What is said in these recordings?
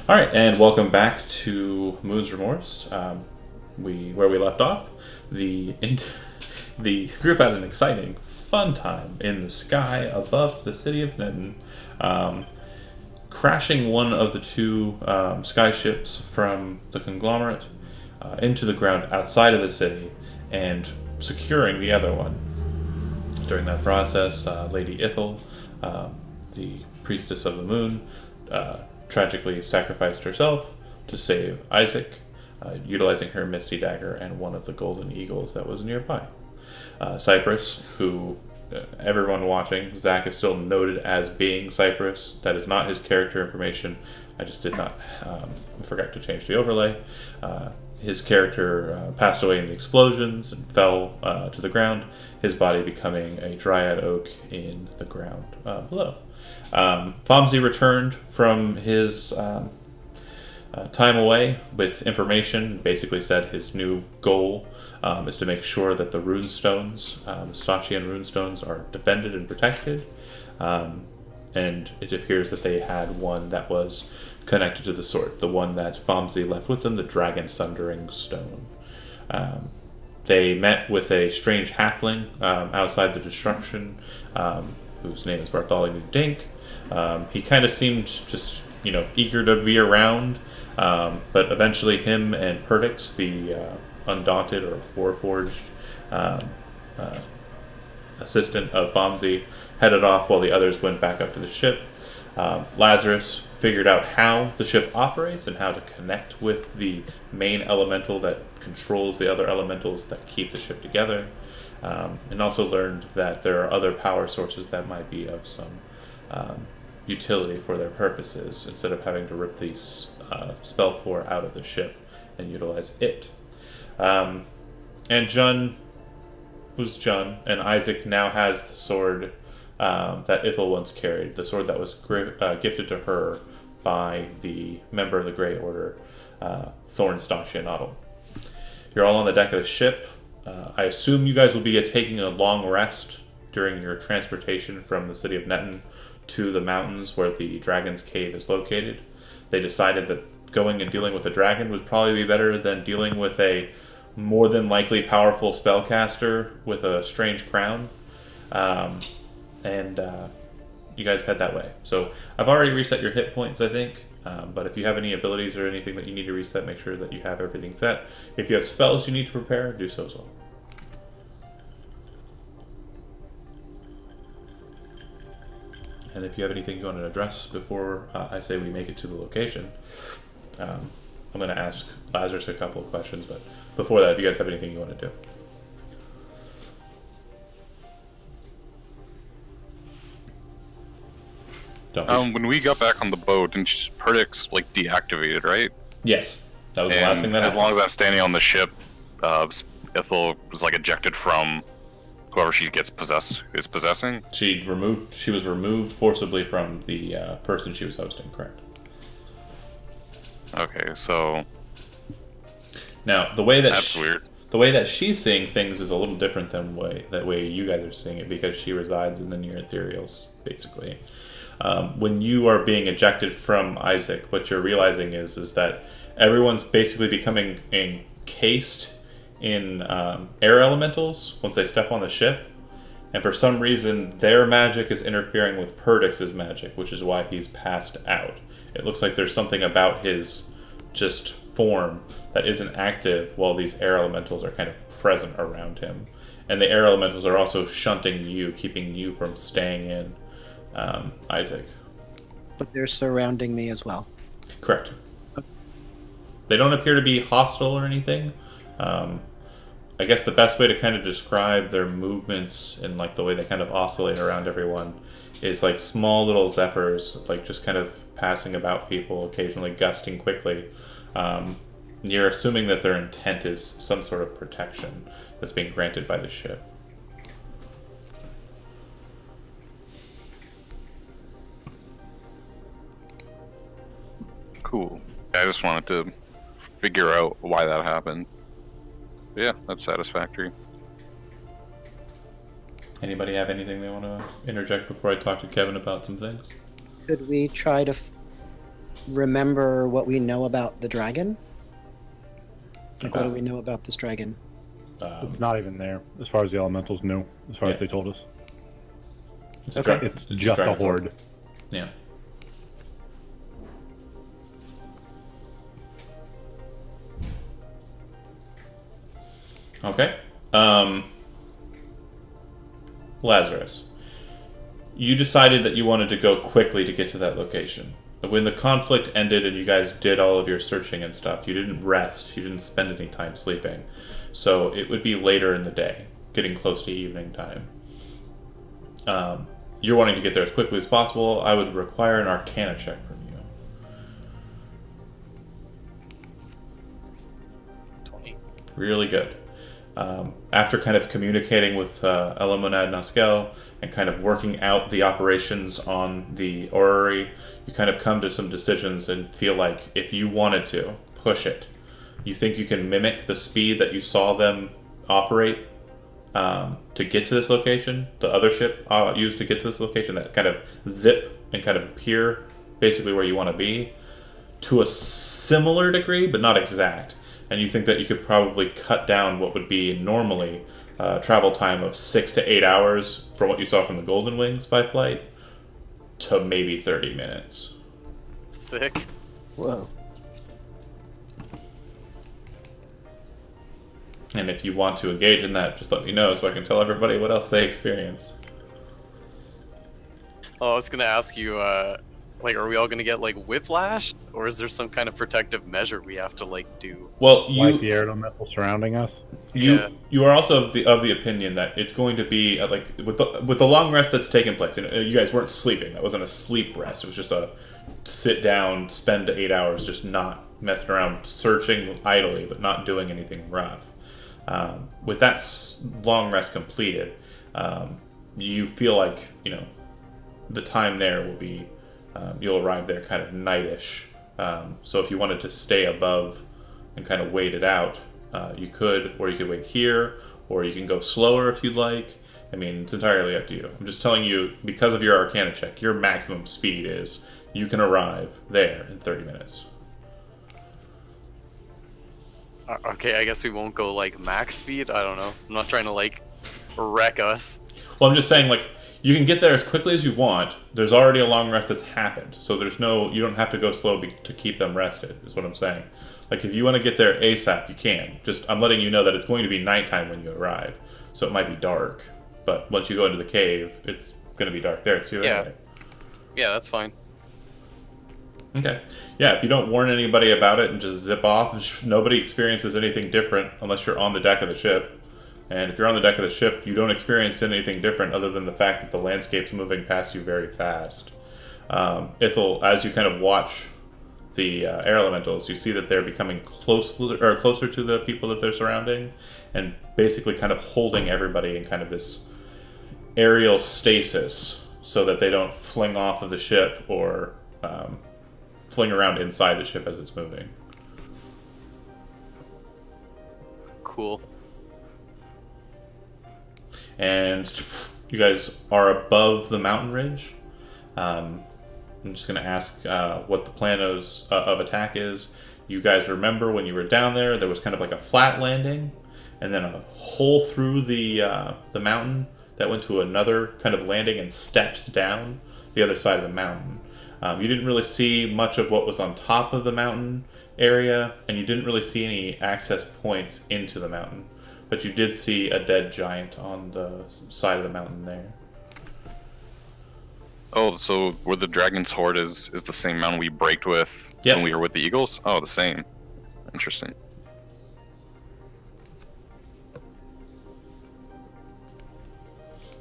All right, and welcome back to Moon's Remorse. Where we left off, the group had an exciting, fun time in the sky above the city of Neden, um, crashing one of the two sky ships from the conglomerate into the ground outside of the city, and securing the other one. During that process, Lady Ithel, the priestess of the moon, tragically sacrificed herself to save Isaac, utilizing her Misty Dagger and one of the golden eagles that was nearby. Cypress, who everyone watching, Zach is still noted as being Cypress. That is not his character information. I just did not, forgot to change the overlay. His character passed away in the explosions and fell to the ground, his body becoming a dryad oak in the ground below. Fomsey returned from his time away with information, basically said his new goal is to make sure that the runestones, the Stashian runestones, are defended and protected. And it appears that they had one that was connected to the sword, the one that Fomsey left with them, the Dragon Sundering Stone. They met with a strange halfling outside the destruction, whose name is Bartholomew Dink. He kind of seemed just, eager to be around, but eventually him and Perdix, the Undaunted or Warforged assistant of Bomsey, headed off while the others went back up to the ship. Lazarus figured out how the ship operates and how to connect with the main elemental that controls the other elementals that keep the ship together, and also learned that there are other power sources that might be of some utility for their purposes, instead of having to rip the spell core out of the ship and utilize it. And Jun was Jun, and Isaac now has the sword that Ithel once carried, the sword that was gifted to her by the member of the Grey Order, Thorn Stashianotl. You're all on the deck of the ship. I assume you guys will be taking a long rest during your transportation from the city of Netten to the mountains where the Dragon's Cave is located. They decided that going and dealing with a dragon would probably be better than dealing with a more than likely powerful spellcaster with a strange crown. And you guys head that way. So I've already reset your hit points, I think. But if you have any abilities or anything that you need to reset, make sure that you have everything set. If you have spells you need to prepare, do so as well. And if you have anything you want to address before I say we make it to the location, I'm going to ask Lazarus a couple of questions. But before that, if you guys have anything you want to do. When we got back on the boat, and Perdix deactivated, right? Yes, that was the last thing that happened. As long as I'm standing on the ship, Ithel was ejected from whoever she is possessing. She was removed forcibly from the person she was hosting. Correct. Okay, so now the way that that's weird. The way that she's seeing things is a little different than the way you guys are seeing it, because she resides in the near ethereals, basically. When you are being ejected from Isaac, what you're realizing is that everyone's basically becoming encased in air elementals once they step on the ship, and for some reason their magic is interfering with Perdix's magic, which is why he's passed out. It looks like there's something about his just form that isn't active while these air elementals are kind of present around him. And the air elementals are also shunting you, keeping you from staying in Isaac. But they're surrounding me as well. Correct. They don't appear to be hostile or anything. I guess the best way to kind of describe their movements and the way they kind of oscillate around everyone is like small little zephyrs, just kind of passing about people, occasionally gusting quickly. You're assuming that their intent is some sort of protection that's being granted by the ship. Cool. I just wanted to figure out why that happened. But yeah, that's satisfactory. Anybody have anything they want to interject before I talk to Kevin about some things? Could we try to remember what we know about the dragon? Like, what do About- we know about this dragon? It's not even there, as far as the elementals knew, as far Yeah. as they told us. It's Okay. It's just a dragon form. horde. Yeah. Okay. Lazarus, you decided that you wanted to go quickly to get to that location. When the conflict ended and you guys did all of your searching and stuff, you didn't rest, you didn't spend any time sleeping. So it would be later in the day, getting close to evening time. You're wanting to get there as quickly as possible. I would require an Arcana check from you. 20. Really good. After kind of communicating with Elamonad Naskel and kind of working out the operations on the orrery, you kind of come to some decisions and feel like if you wanted to push it, you think you can mimic the speed that you saw them operate to get to this location. The other ship used to get to this location, that kind of zip and kind of appear basically where you want to be, to a similar degree, but not exact. And you think that you could probably cut down what would be normally travel time of 6 to 8 hours from what you saw from the Golden Wings by flight to maybe 30 minutes. Sick. Whoa. And if you want to engage in that, just let me know so I can tell everybody what else they experience. Oh, I was gonna ask you, like, are we all gonna get like whiplash, or is there some kind of protective measure we have to like do? Well, Like the air elemental surrounding us. Yeah. You are also of the opinion that it's going to be like with the long rest that's taken place. You guys weren't sleeping. That wasn't a sleep rest. It was just a sit down, spend 8 hours, just not messing around, searching idly, but not doing anything rough. With that long rest completed, you feel like the time there will be. You'll arrive there kind of nightish. So if you wanted to stay above and kind of wait it out, you could, or you could wait here, or you can go slower if you'd like. I mean, it's entirely up to you. I'm just telling you, because of your Arcana check, your maximum speed is you can arrive there in 30 minutes. Okay, I guess we won't go like max speed. I don't know. I'm not trying to like wreck us. Well, I'm just saying, like, you can get there as quickly as you want. There's already a long rest that's happened, so you don't have to go slow to keep them rested, is what I'm saying. Like, if you want to get there ASAP, you can. Just, I'm letting you know that it's going to be nighttime when you arrive, so it might be dark. But once you go into the cave, it's going to be dark there too. Yeah. Anyway. Yeah, that's fine. Okay. Yeah, if you don't warn anybody about it and just zip off, nobody experiences anything different unless you're on the deck of the ship. And if you're on the deck of the ship, you don't experience anything different other than the fact that the landscape's moving past you very fast. Ithel, as you kind of watch the air elementals, you see that they're becoming closer to the people that they're surrounding, and basically kind of holding everybody in kind of this aerial stasis so that they don't fling off of the ship or fling around inside the ship as it's moving. Cool. And you guys are above the mountain ridge. I'm just going to ask what the plan of attack is. You guys remember when you were down there, there was kind of like a flat landing, and then a hole through the mountain that went to another kind of landing and steps down the other side of the mountain. You didn't really see much of what was on top of the mountain area, and you didn't really see any access points into the mountain. But you did see a dead giant on the side of the mountain there. Oh, so where the Dragon's Horde is the same mountain we braked with Yep. when we were with the Eagles? Oh, the same. Interesting.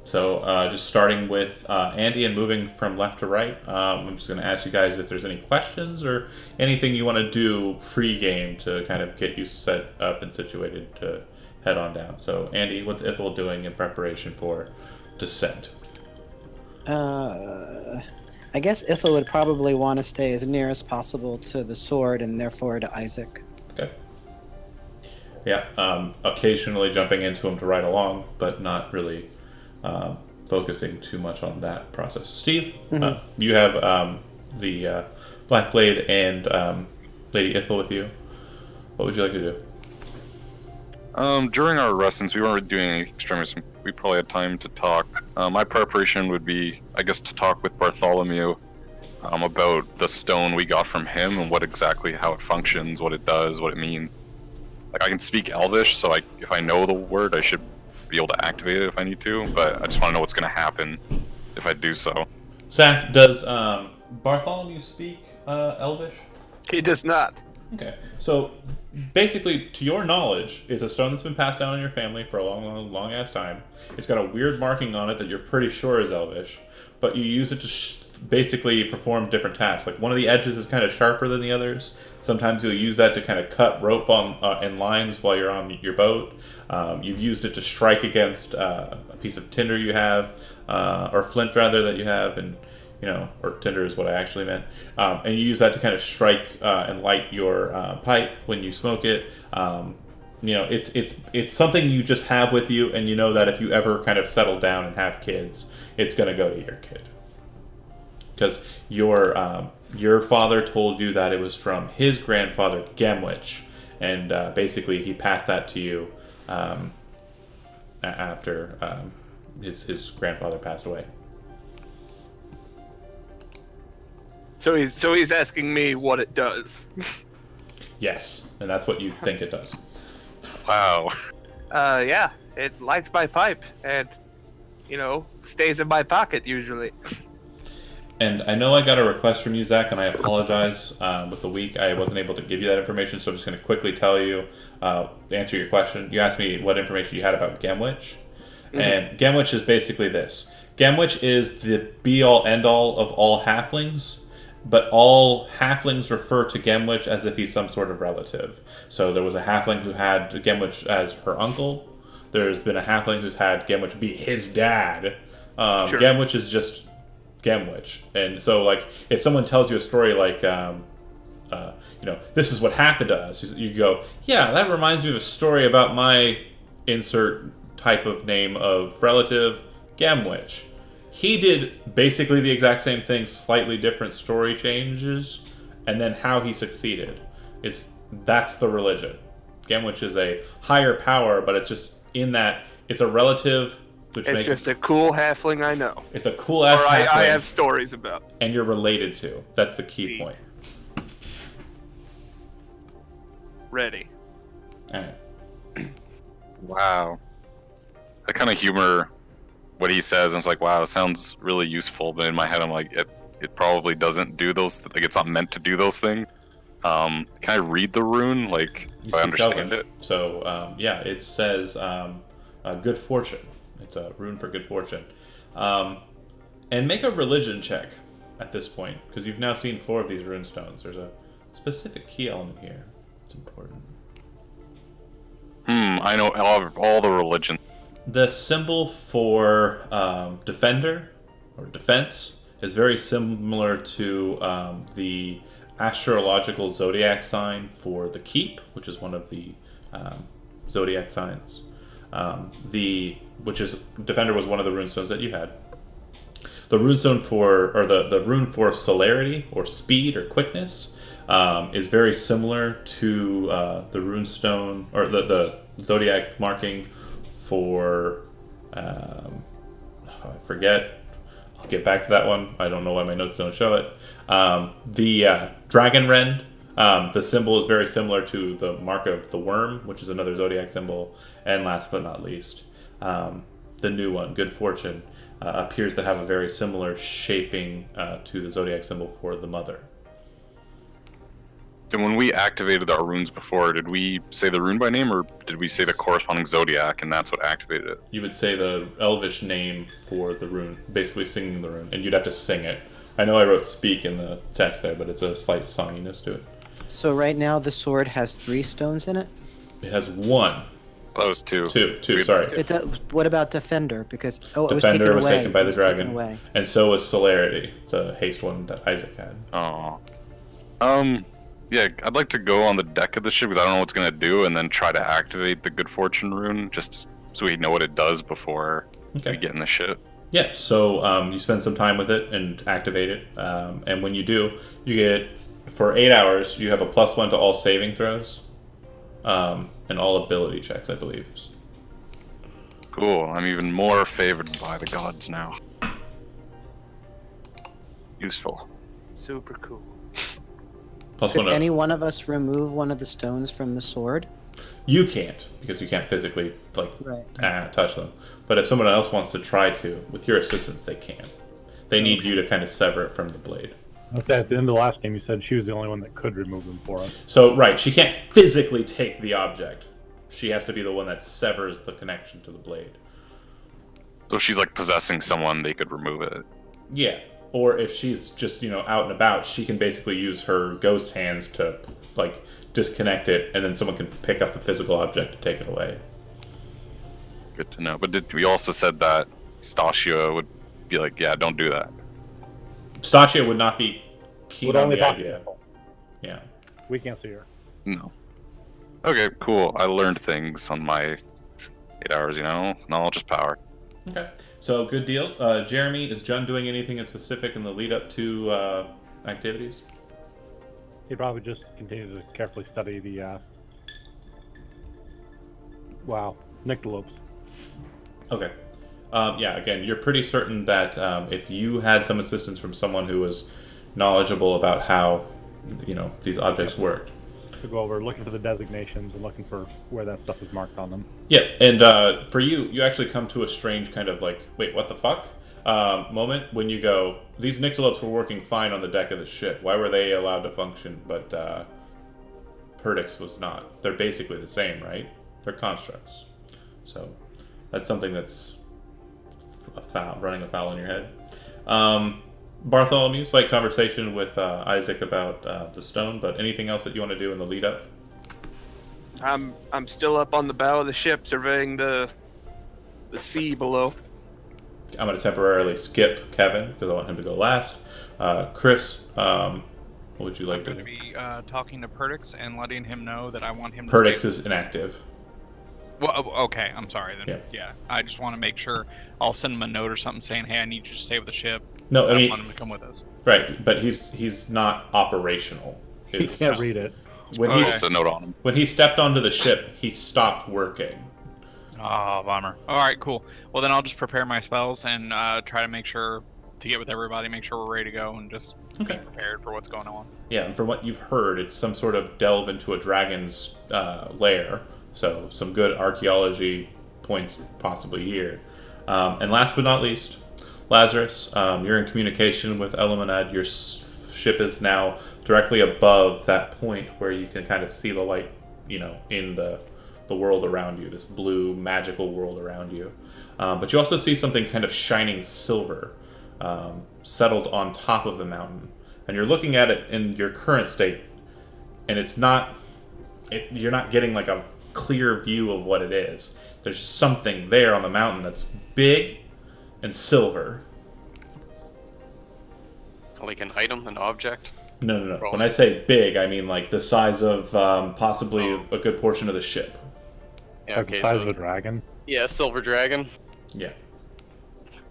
So just starting with Andy and moving from left to right, I'm just going to ask you guys if there's any questions or anything you want to do pre-game to kind of get you set up and situated to head on down. So Andy, what's Ithel doing in preparation for descent? I guess Ithel would probably want to stay as near as possible to the sword and therefore to Isaac. Okay. Yeah, occasionally jumping into him to ride along, but not really focusing too much on that process. Steve, you have the Blackblade and Lady Ithel with you. What would you like to do? During our rest, since we weren't doing any extremis, we probably had time to talk. My preparation would be, I guess, to talk with Bartholomew about the stone we got from him and how it functions, what it does, what it means. Like, I can speak Elvish, so if I know the word, I should be able to activate it if I need to, but I just want to know what's going to happen if I do so. Zach, does Bartholomew speak Elvish? He does not. Okay, so basically, to your knowledge, it's a stone that's been passed down in your family for a long ass time. It's got a weird marking on it that you're pretty sure is Elvish, but you use it to basically perform different tasks. Like, one of the edges is kind of sharper than the others. Sometimes you'll use that to kind of cut rope in lines while you're on your boat. You've used it to strike against a piece of tinder you have, or flint rather, that you have, and or tinder is what I actually meant. And you use that to kind of strike and light your pipe when you smoke it. It's something you just have with you, and you know that if you ever kind of settle down and have kids, it's going to go to your kid. Because your father told you that it was from his grandfather, Gemwich, and basically he passed that to you after his grandfather passed away. So he's asking me what it does. Yes, and that's what you think it does. Wow. Yeah, it lights my pipe and, stays in my pocket usually. And I know I got a request from you, Zach, and I apologize. With the week, I wasn't able to give you that information, so I'm just going to quickly tell you, answer your question. You asked me what information you had about Gemwich. Mm-hmm. And Gemwich is basically this. Gemwich is the be-all, end-all of all halflings, but all halflings refer to Gemwich as if he's some sort of relative. So there was a halfling who had Gemwich as her uncle. There's been a halfling who's had Gemwich be his dad. Sure. Gemwich is just Gemwich. And so, like, if someone tells you a story like, this is what happened to us, you go, yeah, that reminds me of a story about my insert type of name of relative, Gemwich. He did basically the exact same thing, slightly different story changes, and then how he succeeded. That's the religion. Gemwich is a higher power, but it's just in that it's a relative. It's just a cool halfling I know. It's a cool ass halfling. I have stories about. And you're related to. That's the key point. Ready. Alright. Wow. I kind of humor what he says. I was like, wow, it sounds really useful. But in my head, I'm like, it probably doesn't do those. Like, it's not meant to do those things. Can I read the rune? Like, if I understand it? So, it says good fortune. It's a rune for good fortune. And make a religion check at this point, because you've now seen 4 of these rune stones. There's a specific key element here. It's important. I know all the religions. The symbol for defender or defense is very similar to the astrological zodiac sign for the keep, which is one of the zodiac signs. Defender was one of the runestones that you had. The runestone the rune for celerity or speed or quickness is very similar to the runestone or the zodiac marking for I forget. I'll get back to that one. I don't know why my notes don't show it. The dragon rend. The symbol is very similar to the mark of the worm, which is another zodiac symbol. And last but not least, the new one, good fortune, appears to have a very similar shaping to the zodiac symbol for the mother. And when we activated our runes before, did we say the rune by name, or did we say the corresponding zodiac, and that's what activated it? You would say the elvish name for the rune, basically singing the rune, and you'd have to sing it. I know I wrote speak in the text there, but it's a slight songiness to it. So right now the sword has 3 stones in it? It has 1. That was 2. Two, sorry. What about defender? Because it was Defender taken was away. taken by the It was dragon. taken away. And so was celerity, the haste one that Isaac had. Oh. Yeah, I'd like to go on the deck of the ship because I don't know what's gonna do, and then try to activate the good fortune rune just so we know what it does before we get in the ship. Yeah, so you spend some time with it and activate it, and when you do, you get for 8 hours. You have a +1 to all saving throws, and all ability checks, I believe. Cool. I'm even more favored by the gods now. Useful. Super cool. Plus Could one. any one of us remove one of the stones from the sword? You can't because you can't physically Right. touch them. But if someone else wants to try to, with your assistance, they can. They need you to kind of sever it from the blade. At the end of the last game, you said she was the only one that could remove them for us. So right, she can't physically take the object. She has to be the one that severs the connection to the blade. So if she's like possessing someone, they could remove it. Yeah. Or if she's just, out and about, she can basically use her ghost hands to, disconnect it, and then someone can pick up the physical object to take it away. Good to know. But we also said that Stasia would be like, yeah, don't do that. Stasia would not be keen Would on only the talk to idea. people. Yeah. We can't see her. No. Okay, cool. I learned things on my 8 hours, knowledge is power. Okay. So, good deal. Jeremy, is Jun doing anything in specific in the lead up to activities? He'd probably just continue to carefully study the, nyctalopes. Okay. Yeah, again, you're pretty certain that if you had some assistance from someone who was knowledgeable about how, these objects worked. To go over looking for the designations and looking for where that stuff is marked on them. Yeah, and for you actually come to a strange kind of wait, what the fuck? Moment when you go, these nyctalopes were working fine on the deck of the ship. Why were they allowed to function, but Perdix was not? They're basically the same, right? They're constructs. So that's something that's running afoul in your head. Bartholomew, slight conversation with Isaac about the stone, but anything else that you want to do in the lead up? I'm still up on the bow of the ship, surveying the sea below. I'm going to temporarily skip Kevin because I want him to go last. Chris, what would you like I'm to going do? to be talking to Perdix and letting him know that I want him to Perdix stay. is inactive. Well, okay, I'm sorry then. Yeah. Yeah, I just want to make sure. I'll send him a note or something saying, "Hey, I need you to stay with the ship. No, I I mean, want him to come with us." right, but he's not operational. He can't read it. When Okay. Just a note on him. when he stepped onto the ship, he stopped working. Oh, bummer. All right, cool. Well, then I'll just prepare my spells and try to make sure to get with everybody, make sure we're ready to go, and just Okay. be prepared for what's going on. Yeah, and from what you've heard, it's some sort of delve into a dragon's lair. So some good archaeology points possibly here. And last but not least, Lazarus, you're in communication with Eliminad. Your ship is now directly above that point where you can kind of see the light, in the world around you, this blue magical world around you. But you also see something kind of shining silver settled on top of the mountain. And you're looking at it in your current state, and you're not getting a clear view of what it is. There's something there on the mountain that's big and silver. Like an item, an object? No. When I say big, I mean the size of possibly a good portion of the ship. Yeah, Like the size of a dragon. Yeah, silver dragon. Yeah.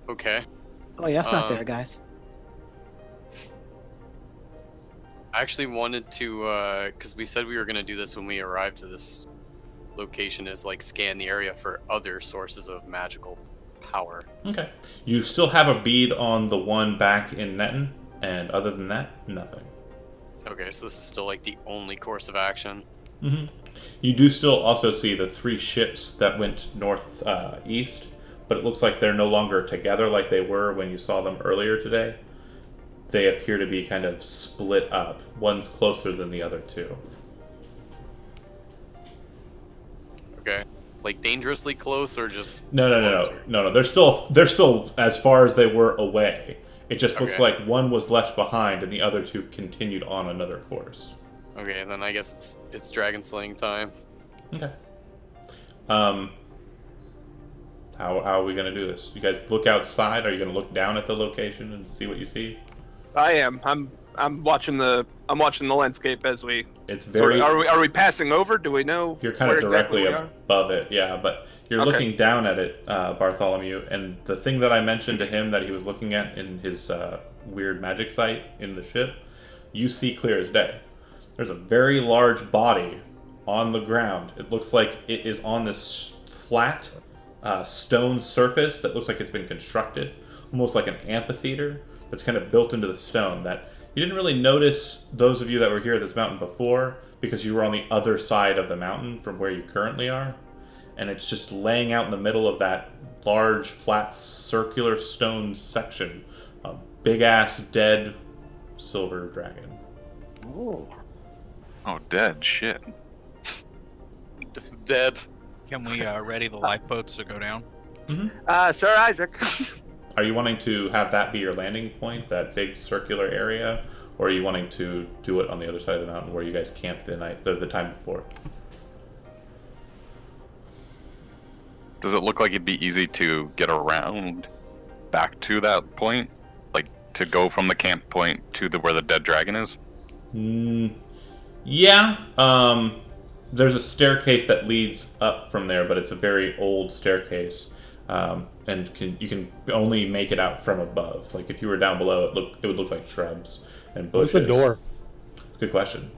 Okay. Oh, yeah, it's not there, guys. I actually wanted to, because we said we were going to do this when we arrived to this location, is scan the area for other sources of magical power. Okay. You still have a bead on the one back in Netton, and other than that, nothing. Okay, so this is still the only course of action. Mm-hmm. You do still also see the 3 ships that went east, but it looks like they're no longer together like they were when you saw them earlier today. They appear to be kind of split up. One's closer than the other 2. Okay. Dangerously close or just No. They're still as far as they were away. It just looks Okay. like one was left behind and the other 2 continued on another course. Okay, then I guess it's dragon slaying time. Okay. How are we gonna do this? You guys look outside. Are you gonna look down at the location and see what you see? I am. I'm I'm watching the landscape as we. It's Sort very. of, are we passing over? Do we know? You're kind where of directly exactly we are? above it, yeah, but you're Okay. looking down at it, Bartholomew, and the thing that I mentioned to him that he was looking at in his weird magic site in the ship, you see clear as day. There's a very large body on the ground. It looks like it is on this flat stone surface that looks like it's been constructed, almost like an amphitheater that's kind of built into the stone. That you didn't really notice, those of you that were here at this mountain before, because you were on the other side of the mountain from where you currently are. And it's just laying out in the middle of that large, flat, circular stone section. A big-ass, dead silver dragon. Oh. Oh, dead shit. Dead. Can we ready the lifeboats to go down? Sir Isaac. Are you wanting to have that be your landing point, that big circular area? Or are you wanting to do it on the other side of the mountain where you guys camped the time before? Does it look like it'd be easy to get around back to that point? Like, to go from the camp point to where the dead dragon is? Yeah. There's a staircase that leads up from there, but it's a very old staircase. And you can only make it out from above. Like, if you were down below, it would look like shrubs and bushes. Where's the door? Good question.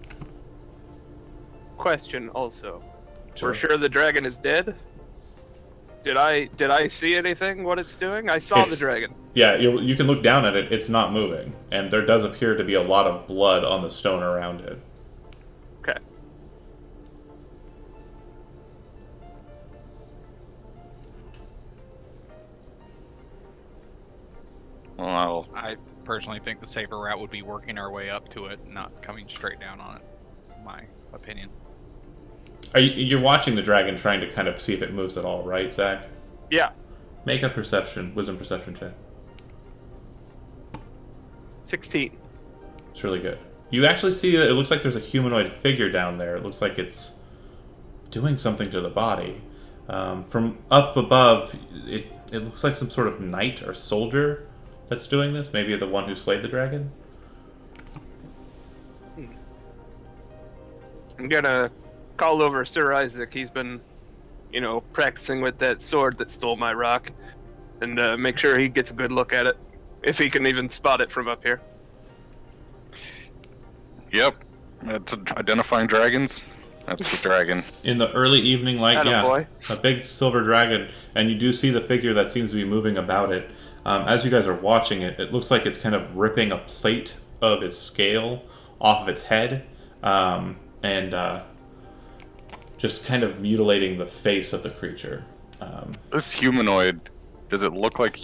Question also. Sure. We're sure the dragon is dead? Did I see anything? What it's doing? I saw the dragon. Yeah, you can look down at it. It's not moving, and there does appear to be a lot of blood on the stone around it. Okay. Well, I personally think the safer route would be working our way up to it, not coming straight down on it. My opinion. You're watching the dragon, trying to kind of see if it moves at all, right, Zach? Yeah. Make a wisdom perception check. 16. It's really good. You actually see that it looks like there's a humanoid figure down there. It looks like it's doing something to the body. From up above, it looks like some sort of knight or soldier that's doing this. Maybe the one who slayed the dragon. I'm gonna call over Sir Isaac. He's been, practicing with that sword that stole my rock, and make sure he gets a good look at it, if he can even spot it from up here. yep. That's identifying dragons. That's the dragon. In the early evening light, Attaboy. a big silver dragon, and you do see the figure that seems to be moving about it. As you guys are watching it, it looks like it's kind of ripping a plate of its scale off of its head, and just kind of mutilating the face of the creature. This humanoid, does it look like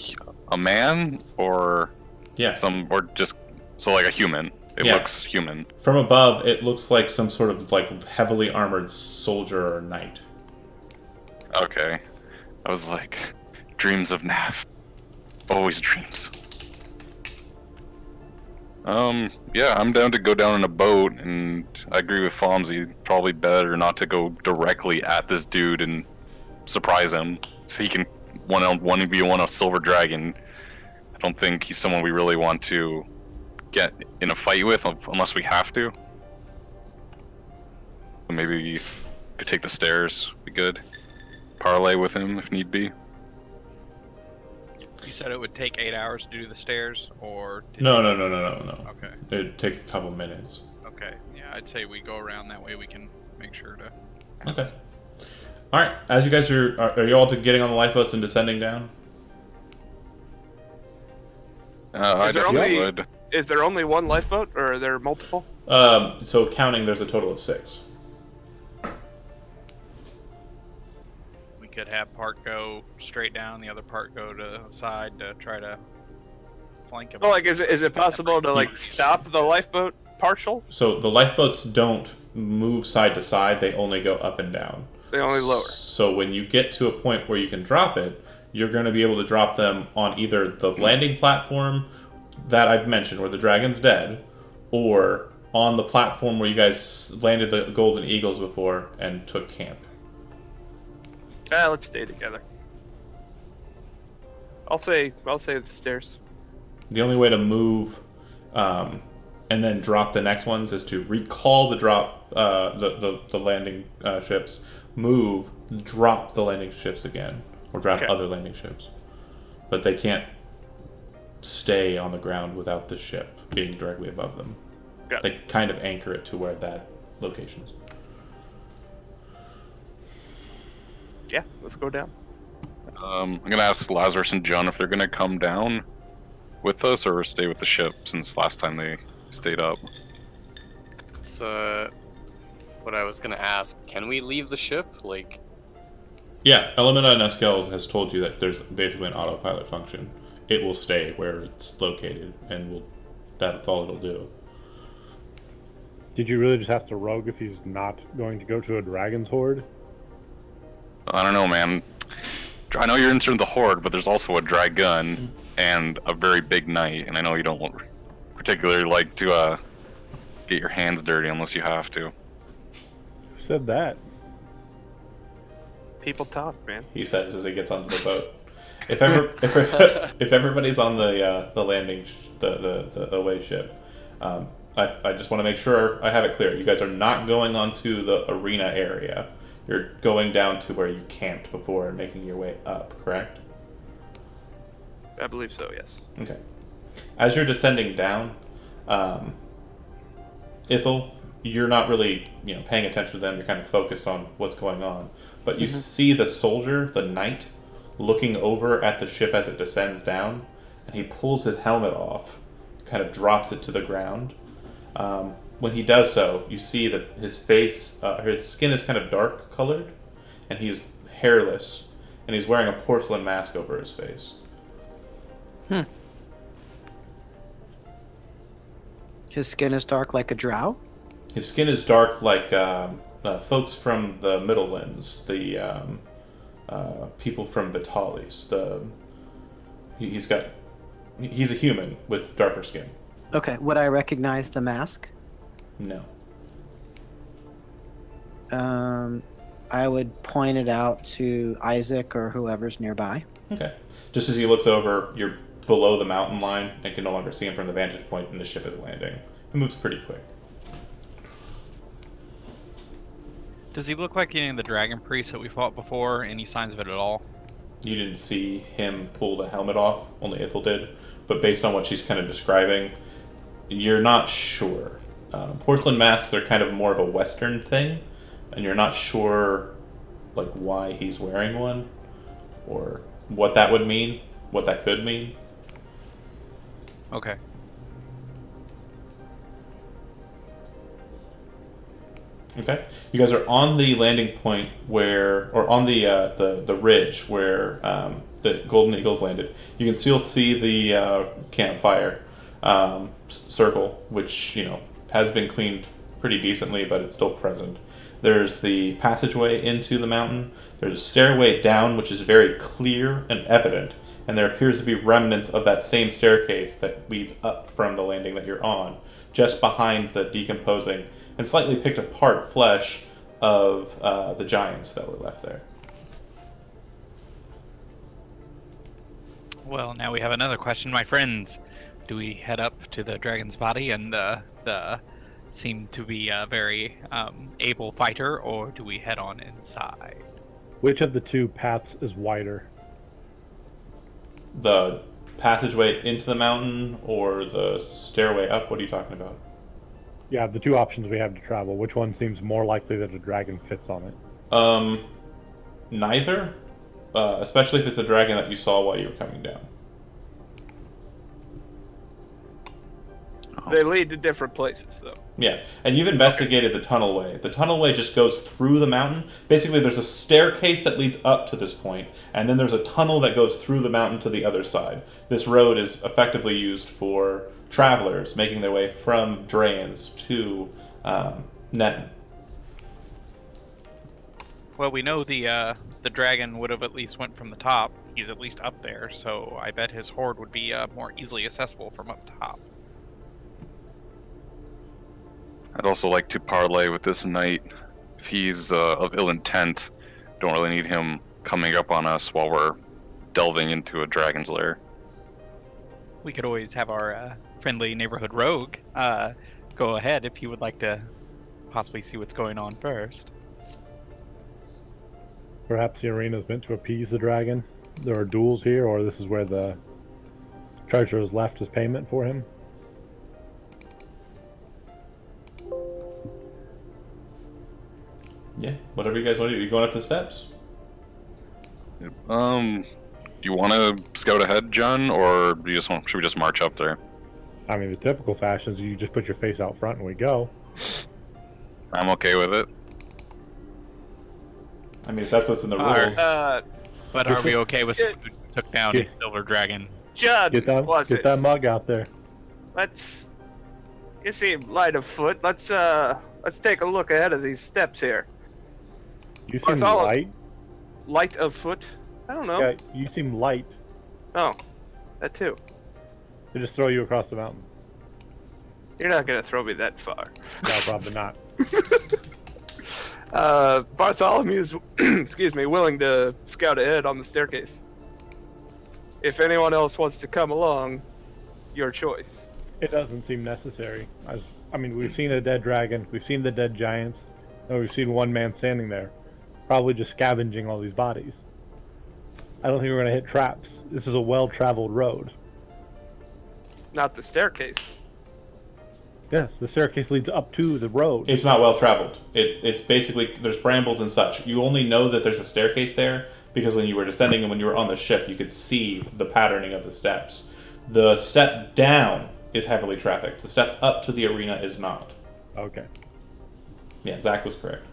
a man or Yeah. like a human? It Yeah. looks human. From above, it looks like some sort of heavily armored soldier or knight. Okay. I was like, dreams of Nav. Always dreams. Yeah, I'm down to go down in a boat, and I agree with Fonzie. Probably better not to go directly at this dude and surprise him. If he can 1v1 a silver dragon, I don't think he's someone we really want to get in a fight with unless we have to. So maybe you could take the stairs, be good. Parlay with him if need be. You said it would take 8 hours to do the stairs, or No. Okay. It'd take a couple minutes. Okay. Yeah, I'd say we go around that way. We can make sure to. Okay. All right. As you guys are you all getting on the lifeboats and descending down? I Is there definitely only- would. Is there only one lifeboat, or are there multiple? So counting, there's a total of 6. We could have part go straight down, the other part go to the side to try to flank him. Well, is it possible to stop the lifeboat partial? So the lifeboats don't move side to side; they only go up and down. They only lower. So when you get to a point where you can drop it, you're going to be able to drop them on either the landing platform that I've mentioned, where the dragon's dead, or on the platform where you guys landed the Golden Eagles before and took camp. Let's stay together. I'll say the stairs. The only way to move and then drop the next ones is to recall the drop, the landing ships, move, drop the landing ships again, or drop Okay. other landing ships. But they can't stay on the ground without the ship being directly above them. Got They kind of anchor it to where that location is. Yeah, let's go down. I'm gonna ask Lazarus and John if they're gonna come down with us or stay with the ship since last time they stayed up. So, what I was gonna ask, can we leave the ship? Like, Yeah, Elementa and Eskel has told you that there's basically an autopilot function. It will stay where it's located, and that's all it'll do. Did you really just ask the rogue if he's not going to go to a dragon's horde? I don't know, man. I know you're interested in the Horde, but there's also a dragon and a very big knight, and I know you don't particularly like to get your hands dirty unless you have to. Who said that? People talk, man. He says as he gets onto the boat. If everybody's on the landing, the away ship, I just want to make sure I have it clear. You guys are not going onto the arena area. You're going down to where you camped before and making your way up, correct? I believe so, yes. Okay. As you're descending down, Ithel, you're not really paying attention to them. You're kind of focused on what's going on. But you see the soldier, the knight, looking over at the ship as it descends down, and he pulls his helmet off, kind of drops it to the ground. When he does so, you see that his face, his skin is kind of dark colored, and he's hairless, and he's wearing a porcelain mask over his face. His skin is dark like a drow? His skin is dark like folks from the Middlelands, the people from Vitalis. He's a human with darker skin. Okay, would I recognize the mask? No. I would point it out to Isaac or whoever's nearby. Okay. Just as he looks over, you're below the mountain line and can no longer see him from the vantage point, and the ship is landing. It moves pretty quick. Does he look like any of the dragon priests that we fought before? Any signs of it at all? You didn't see him pull the helmet off, only Ithel did. But based on what she's kind of describing, you're not sure. Porcelain masks are kind of more of a Western thing, and you're not sure why he's wearing one, or what that would mean, what that could mean. Okay. Okay, you guys are on the landing point or on the ridge where the Golden Eagles landed. You can still see the campfire circle, which has been cleaned pretty decently, but it's still present. There's the passageway into the mountain. There's a stairway down, which is very clear and evident, and there appears to be remnants of that same staircase that leads up from the landing that you're on, just behind the decomposing and slightly picked apart flesh of the giants that were left there. Well, now we have another question, my friends. Do we head up to the dragon's body and the seem to be a very able fighter, or do we head on inside? Which of the two paths is wider? The passageway into the mountain or the stairway up? What are you talking about? Yeah, the two options we have to travel. Which one seems more likely that a dragon fits on it? Neither. Especially if it's the dragon that you saw while you were coming down. They lead to different places, though. Yeah, and you've investigated the tunnelway. The tunnelway just goes through the mountain. Basically, there's a staircase that leads up to this point, and then there's a tunnel that goes through the mountain to the other side. This road is effectively used for travelers making their way from Drayans to Netton. Well, we know the dragon would have at least went from the top. He's at least up there, so I bet his horde would be more easily accessible from up top. I'd also like to parlay with this knight. If he's of ill intent, don't really need him coming up on us while we're delving into a dragon's lair. We could always have our friendly neighborhood rogue, go ahead if you would like to possibly see what's going on first. Perhaps the arena is meant to appease the dragon. There are duels here, or this is where the treasure is left as payment for him. Yeah, whatever you guys want to do. You going up the steps? Do you want to scout ahead, John, or do you just should we just march up there? I mean, the typical fashion is you just put your face out front and we go. I'm okay with it. I mean, if that's what's in the Alright. rules. But are we okay with Get- who took down a silver dragon? Judd, Get that mug out there. You seem light of foot. Let's take a look ahead of these steps here. You seem Bartholo- light. Light of foot? I don't know. Yeah, you seem light. Oh, that too. They just throw you across the mountain. You're not gonna throw me that far. No, probably not. Bartholomew's, excuse me, willing to scout ahead on the staircase. If anyone else wants to come along, your choice. It doesn't seem necessary. I mean, we've seen a dead dragon, we've seen the dead giants, and we've seen one man standing there, probably just scavenging all these bodies. I don't think we're gonna hit traps. This is a well-traveled road. Not the staircase. Yes, the staircase leads up to the road. It's not well traveled. It's basically, there's brambles and such. You only know that there's a staircase there because when you were descending and when you were on the ship, you could see the patterning of the steps. The step down is heavily trafficked. The step up to the arena is not. Okay. Yeah, Zach was correct.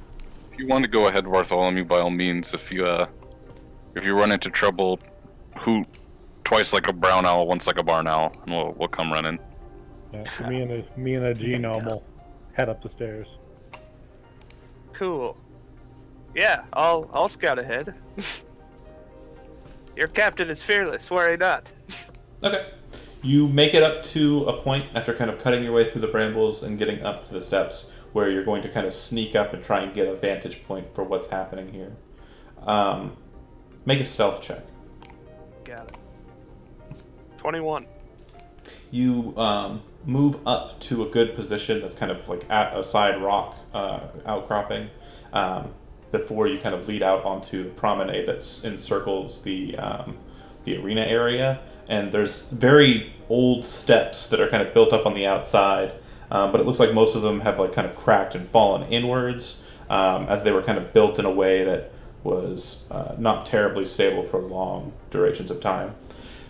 If you want to go ahead, Bartholomew, by all means. If you run into trouble, hoot twice like a brown owl, once like a barn owl, and we'll come running. Yeah, so me and a genome will head up the stairs. Cool. Yeah, I'll scout ahead. Your captain is fearless, worry not. Okay. You make it up to a point after kind of cutting your way through the brambles and getting up to the steps where you're going to kind of sneak up and try and get a vantage point for what's happening here. Make a stealth check. Got it. 21. You move up to a good position that's kind of like at a side rock outcropping before you kind of lead out onto the promenade that encircles the arena area. And there's very old steps that are kind of built up on the outside, but it looks like most of them have like kind of cracked and fallen inwards as they were kind of built in a way that was not terribly stable for long durations of time.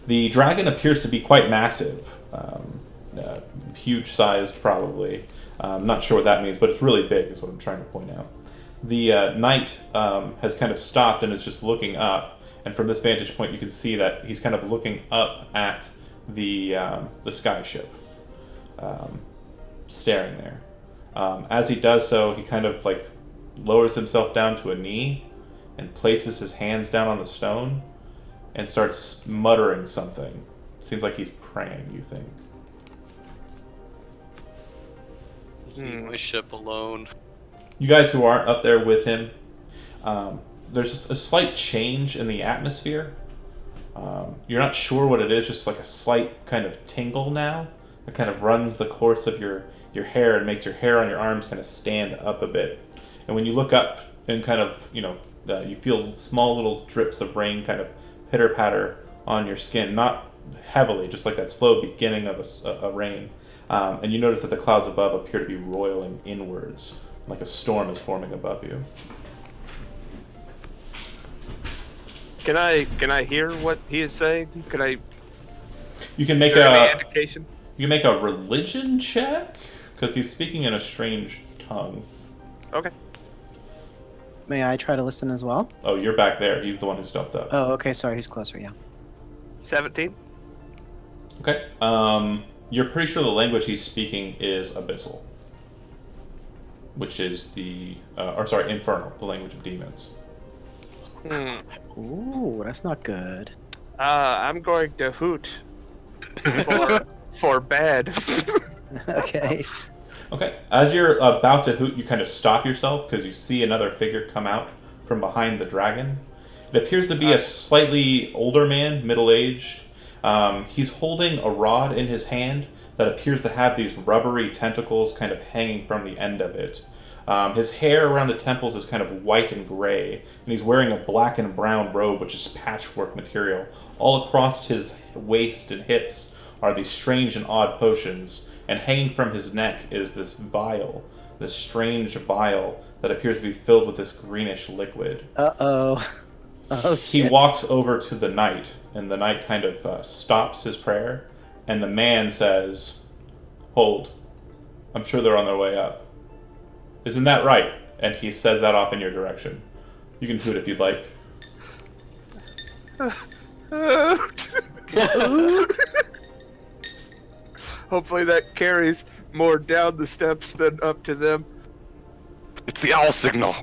The dragon appears to be quite massive, huge-sized probably. I'm not sure what that means, but it's really big is what I'm trying to point out. The knight has kind of stopped and is just looking up, and from this vantage point you can see that he's kind of looking up at the sky ship, staring there. As he does so, he kind of like lowers himself down to a knee and places his hands down on the stone and starts muttering something. Seems like he's praying, you think. Leave my ship alone. You guys who aren't up there with him, there's a slight change in the atmosphere. You're not sure what it is, just like a slight kind of tingle now. It kind of runs the course of your hair and makes your hair on your arms kind of stand up a bit. And when you look up and kind of, you feel small little drips of rain kind of pitter-patter on your skin, not heavily, just like that slow beginning of a rain. And you notice that the clouds above appear to be roiling inwards, like a storm is forming above you. Can I hear what he is saying? You can make Is there any indication? you can make a religion check because he's speaking in a strange tongue. Okay. May I try to listen as well? Oh, you're back there. He's the one who stepped up. Oh, okay. Sorry, he's closer. Yeah. 17. Okay. You're pretty sure the language he's speaking is Abyssal, which is Infernal, the language of demons. Ooh, that's not good. I'm going to hoot for bad. Okay. Okay. As you're about to hoot, you kind of stop yourself because you see another figure come out from behind the dragon. It appears to be a slightly older man, middle-aged. He's holding a rod in his hand that appears to have these rubbery tentacles kind of hanging from the end of it. His hair around the temples is kind of white and gray, and he's wearing a black and brown robe, which is patchwork material. All across his waist and hips are these strange and odd potions, and hanging from his neck is this vial, this strange vial that appears to be filled with this greenish liquid. Uh-oh. Oh, He shit. walks over to the knight, and the knight kind of stops his prayer, and the man says, "Hold. I'm sure they're on their way up. Isn't that right?" And he says that off in your direction. You can hoot if you'd like. Hopefully that carries more down the steps than up to them. It's the owl signal.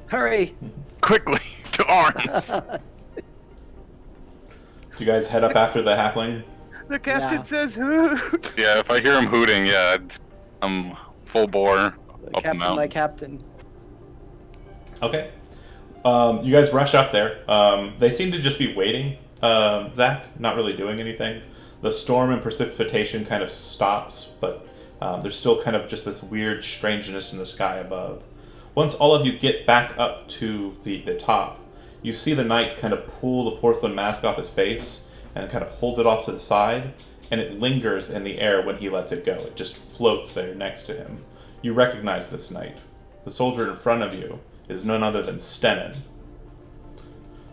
Hurry! Quickly, to arms. Do you guys head up after the halfling? The captain Yeah. says hoot. Yeah, if I hear him hooting, yeah, I'm full bore up the Captain, mountain. my captain. Okay. You guys rush up there. They seem to just be waiting, Zach, not really doing anything. The storm and precipitation kind of stops, but there's still kind of just this weird strangeness in the sky above. Once all of you get back up to the top, you see the knight kind of pull the porcelain mask off his face and kind of hold it off to the side, and it lingers in the air when he lets it go. It just floats there next to him. You recognize this knight. The soldier in front of you is none other than Stennin.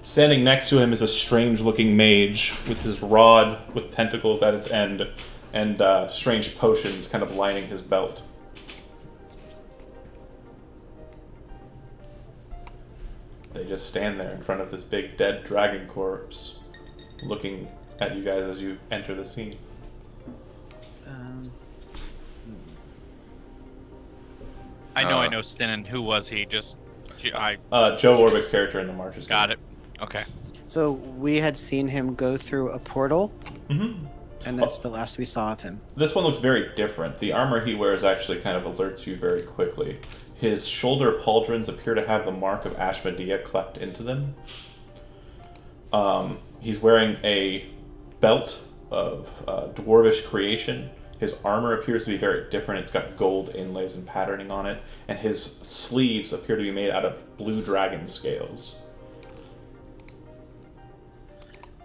Standing next to him is a strange-looking mage with his rod with tentacles at its end and strange potions kind of lining his belt. They just stand there in front of this big dead dragon corpse, looking at you guys as you enter the scene. I know Stennin. Who was he? I Joe Orbick's character in the March is got it. Okay. So we had seen him go through a portal, Mm-hmm. and that's the last we saw of him. This one looks very different. The armor he wears actually kind of alerts you very quickly. His shoulder pauldrons appear to have the mark of Ashmedea cleft into them. He's wearing a belt of dwarvish creation. His armor appears to be very different. It's got gold inlays and patterning on it, and his sleeves appear to be made out of blue dragon scales.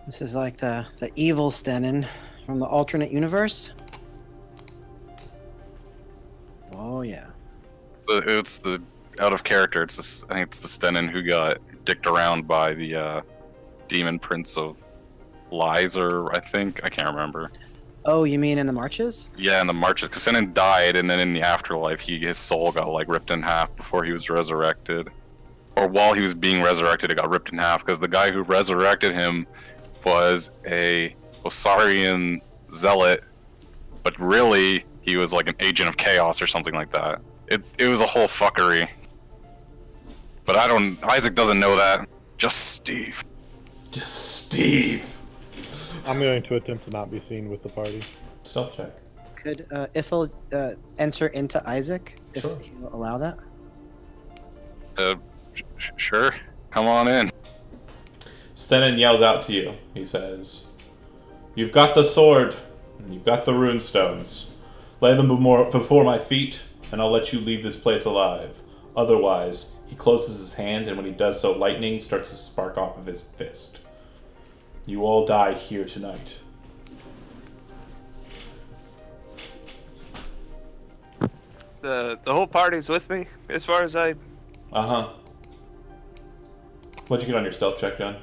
This is like the evil Stennin from the alternate universe. Oh yeah. So it's the out of character. It's this, I think it's the Stennin who got dicked around by the demon prince of lies, or I can't remember. Oh, you mean in the marches? Yeah, in the marches, because Stennin died, and then in the afterlife, his soul got like ripped in half before he was resurrected, or while he was being resurrected, it got ripped in half because the guy who resurrected him was a Osarian zealot, but really he was like an agent of chaos or something like that. It was a whole fuckery. But Isaac doesn't know that. Just Steve. Just Steve! I'm going to attempt to not be seen with the party. Stealth check. Could Ithil enter into Isaac if Sure. he'll allow that? Sure. Come on in. Stennin yells out to you. He says, "You've got the sword, and you've got the runestones. Lay them before my feet, and I'll let you leave this place alive. Otherwise," he closes his hand, and when he does so, lightning starts to spark off of his fist. "You all die here tonight." The whole party's with me, as far as I. Uh-huh. What'd you get on your stealth check, John?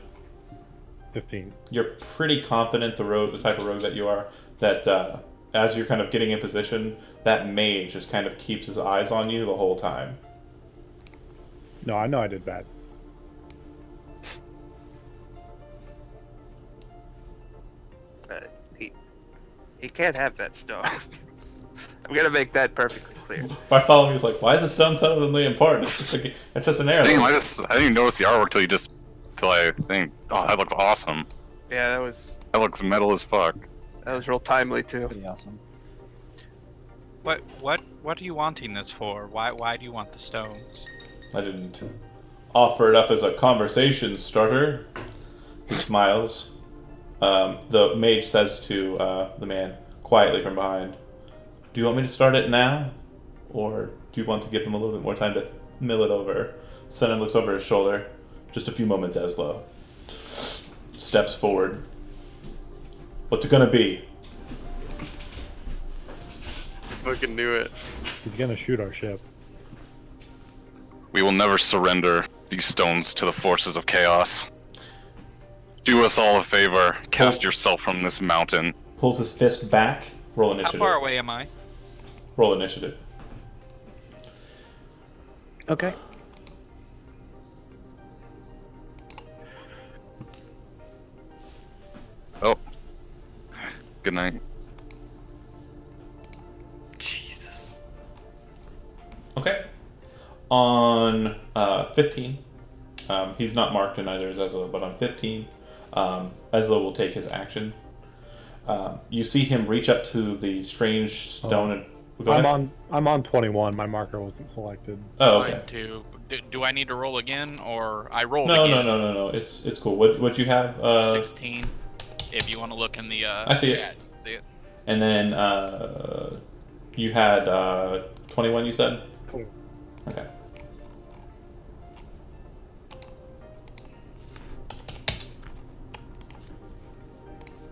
15. You're pretty confident the type of rogue that you are, that as you're kind of getting in position, that mage just kind of keeps his eyes on you the whole time. No, I know I did bad. He can't have that stone. I'm gonna make that perfectly clear. Bartholomew's like, "Why is the stone suddenly important? It's just an arrow." Damn, I didn't even notice the artwork till I think, oh, that looks awesome. Yeah, That looks metal as fuck. that was real timely too. Pretty awesome. What are you wanting this for? Why do you want the stones? I didn't offer it up as a conversation starter. He smiles. The mage says to the man, quietly from behind. Do you want me to start it now? Or do you want to give them a little bit more time to mill it over? Senna looks over his shoulder. Just a few moments, Eslo. Steps forward. What's it gonna be? Fucking do it. He's gonna shoot our ship. We will never surrender these stones to the forces of chaos. Do us all a favor. Cast yourself from this mountain. Pulls his fist back. Roll How initiative. far away am I? Roll initiative. Okay. Oh. Good night. Jesus. Okay. On 15, he's not marked and neither is Ezlo, but on 15, Ezlo will take his action. You see him reach up to the strange stone and... Go ahead. I'm on 21. My marker wasn't selected. Oh, okay. Mine too. Do I need to roll again, or I rolled No, again? no. It's cool. What you have? 16. If you want to look in the I see it. chat, you can see it. And then you had 21. You said. Okay.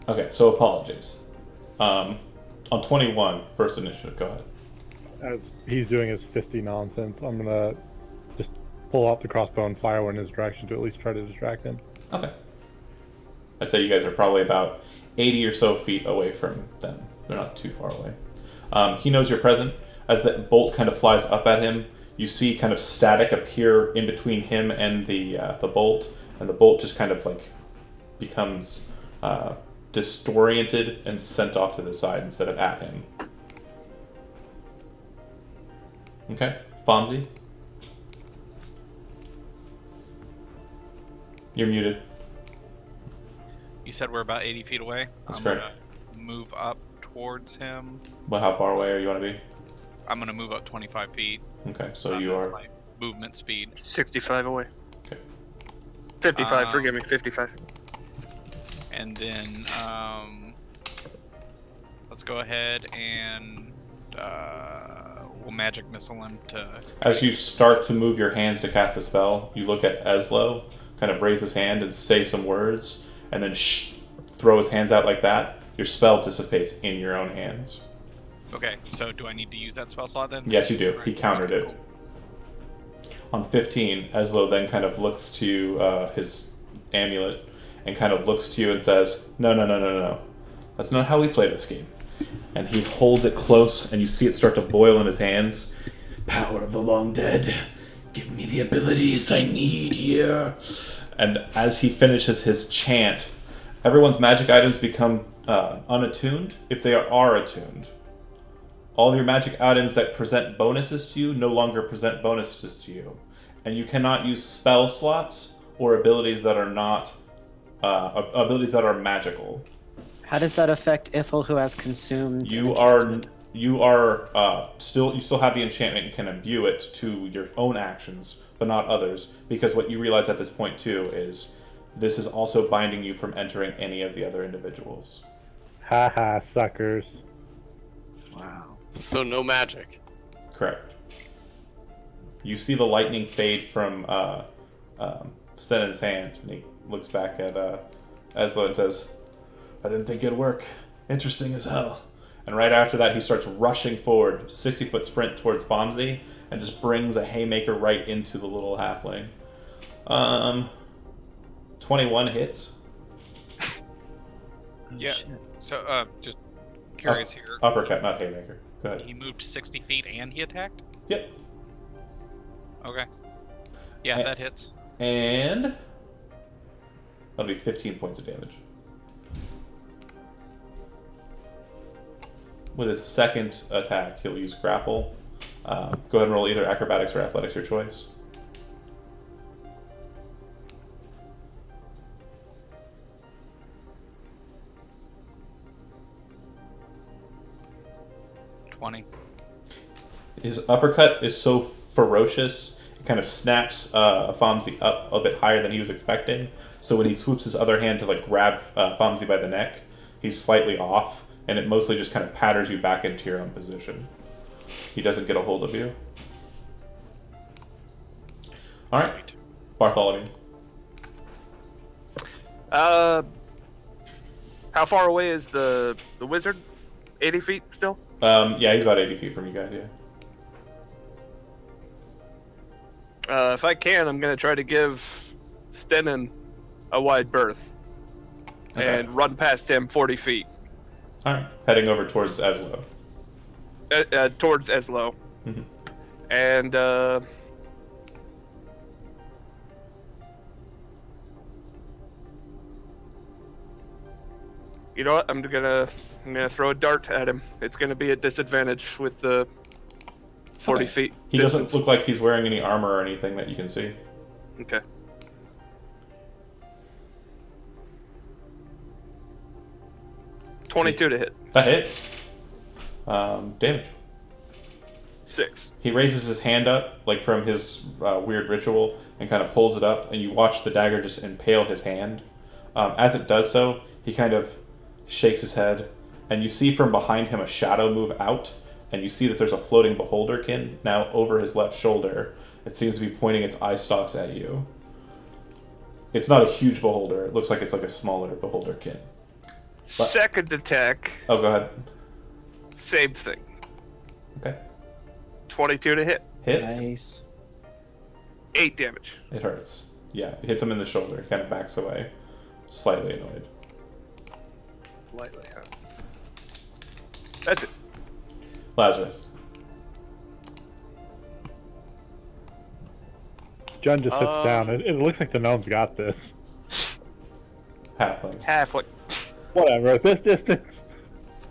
Okay. So apologies. On 21, first initiative. Go ahead. As he's doing his fisty nonsense, I'm gonna just pull out the crossbow and fire one in his direction to at least try to distract him. Okay. I'd say you guys are probably about 80 or so feet away from them. They're not too far away. He knows you're present. As that bolt kind of flies up at him, you see kind of static appear in between him and the bolt, and the bolt just kind of like becomes disoriented and sent off to the side instead of at him. Okay, Fonzie? You're muted. You said we're about 80 feet away. That's I'm correct. gonna move up towards him. Well, how far away are you want to be? I'm gonna move up 25 feet. Okay, so you That's are... my movement speed. 65 away. Okay. 55, forgive me, 55. And then let's go ahead and we'll magic missile him to. As you start to move your hands to cast a spell, you look at Eslo, kind of raise his hand and say some words, and then throw his hands out like that. Your spell dissipates in your own hands. Okay, so do I need to use that spell slot then? Yes, you do. He Right. countered Okay, it. cool. On 15, Eslo then kind of looks to his amulet and kind of looks to you and says, No. That's not how we play this game. And he holds it close, and you see it start to boil in his hands. Power of the long dead, give me the abilities I need here. And as he finishes his chant, everyone's magic items become unattuned if they are attuned. All your magic items that present bonuses to you no longer present bonuses to you. And you cannot use spell slots or abilities that are not abilities that are magical. How does that affect Ithel, who has consumed? You an are enchantment? still have the enchantment and can imbue it to your own actions, but not others. Because what you realize at this point too is this is also binding you from entering any of the other individuals. Haha, suckers. Wow. So no magic. Correct. You see the lightning fade from Senna's hand, and he looks back at Eslo and says, I didn't think it'd work. Interesting as hell. And right after that, he starts rushing forward, 60-foot sprint towards Fonzie, and just brings a haymaker right into the little halfling. 21 hits. Oh, Yeah. shit. So just curious here. Uppercut, not haymaker. Go ahead. He moved 60 feet and he attacked? Yep. Okay. Yeah, And- that hits. And that'll be 15 points of damage. With his second attack, he'll use grapple. Go ahead and roll either acrobatics or athletics, your choice. His uppercut is so ferocious, it kind of snaps Fonzie up a bit higher than he was expecting. So when he swoops his other hand to like grab Fonzie by the neck, he's slightly off, and it mostly just kind of patters you back into your own position. He doesn't get a hold of you. All right, Bartholomew. How far away is the wizard? 80 feet still? Yeah, he's about 80 feet from you guys. Yeah. If I can, I'm gonna try to give Stenin a wide berth and run past him 40 feet. All right, heading over towards Eslo. Towards Eslo. Mm-hmm. And you know what? I'm gonna throw a dart at him. It's gonna be a disadvantage with the 40 feet. He distance. doesn't look like he's wearing any armor or anything that you can see. Okay. .22 to hit. That hits. Damage. 6. He raises his hand up, like from his weird ritual, and kind of pulls it up, and you watch the dagger just impale his hand. As it does so, he kind of shakes his head, and you see from behind him a shadow move out, and you see that there's a floating beholderkin now over his left shoulder. It seems to be pointing its eye stalks at you. It's not a huge beholder. It looks like it's like a smaller beholderkin. But- Second attack, Oh, go ahead. same thing. Okay. 22 to hit. Hits. Nice. 8 damage. It hurts. Yeah, it hits him in the shoulder. He kind of backs away, slightly annoyed. Lightly, huh? That's it. Lazarus. John just sits down. It looks like the gnome's got this. Halfling. Halfway. Whatever, at this distance.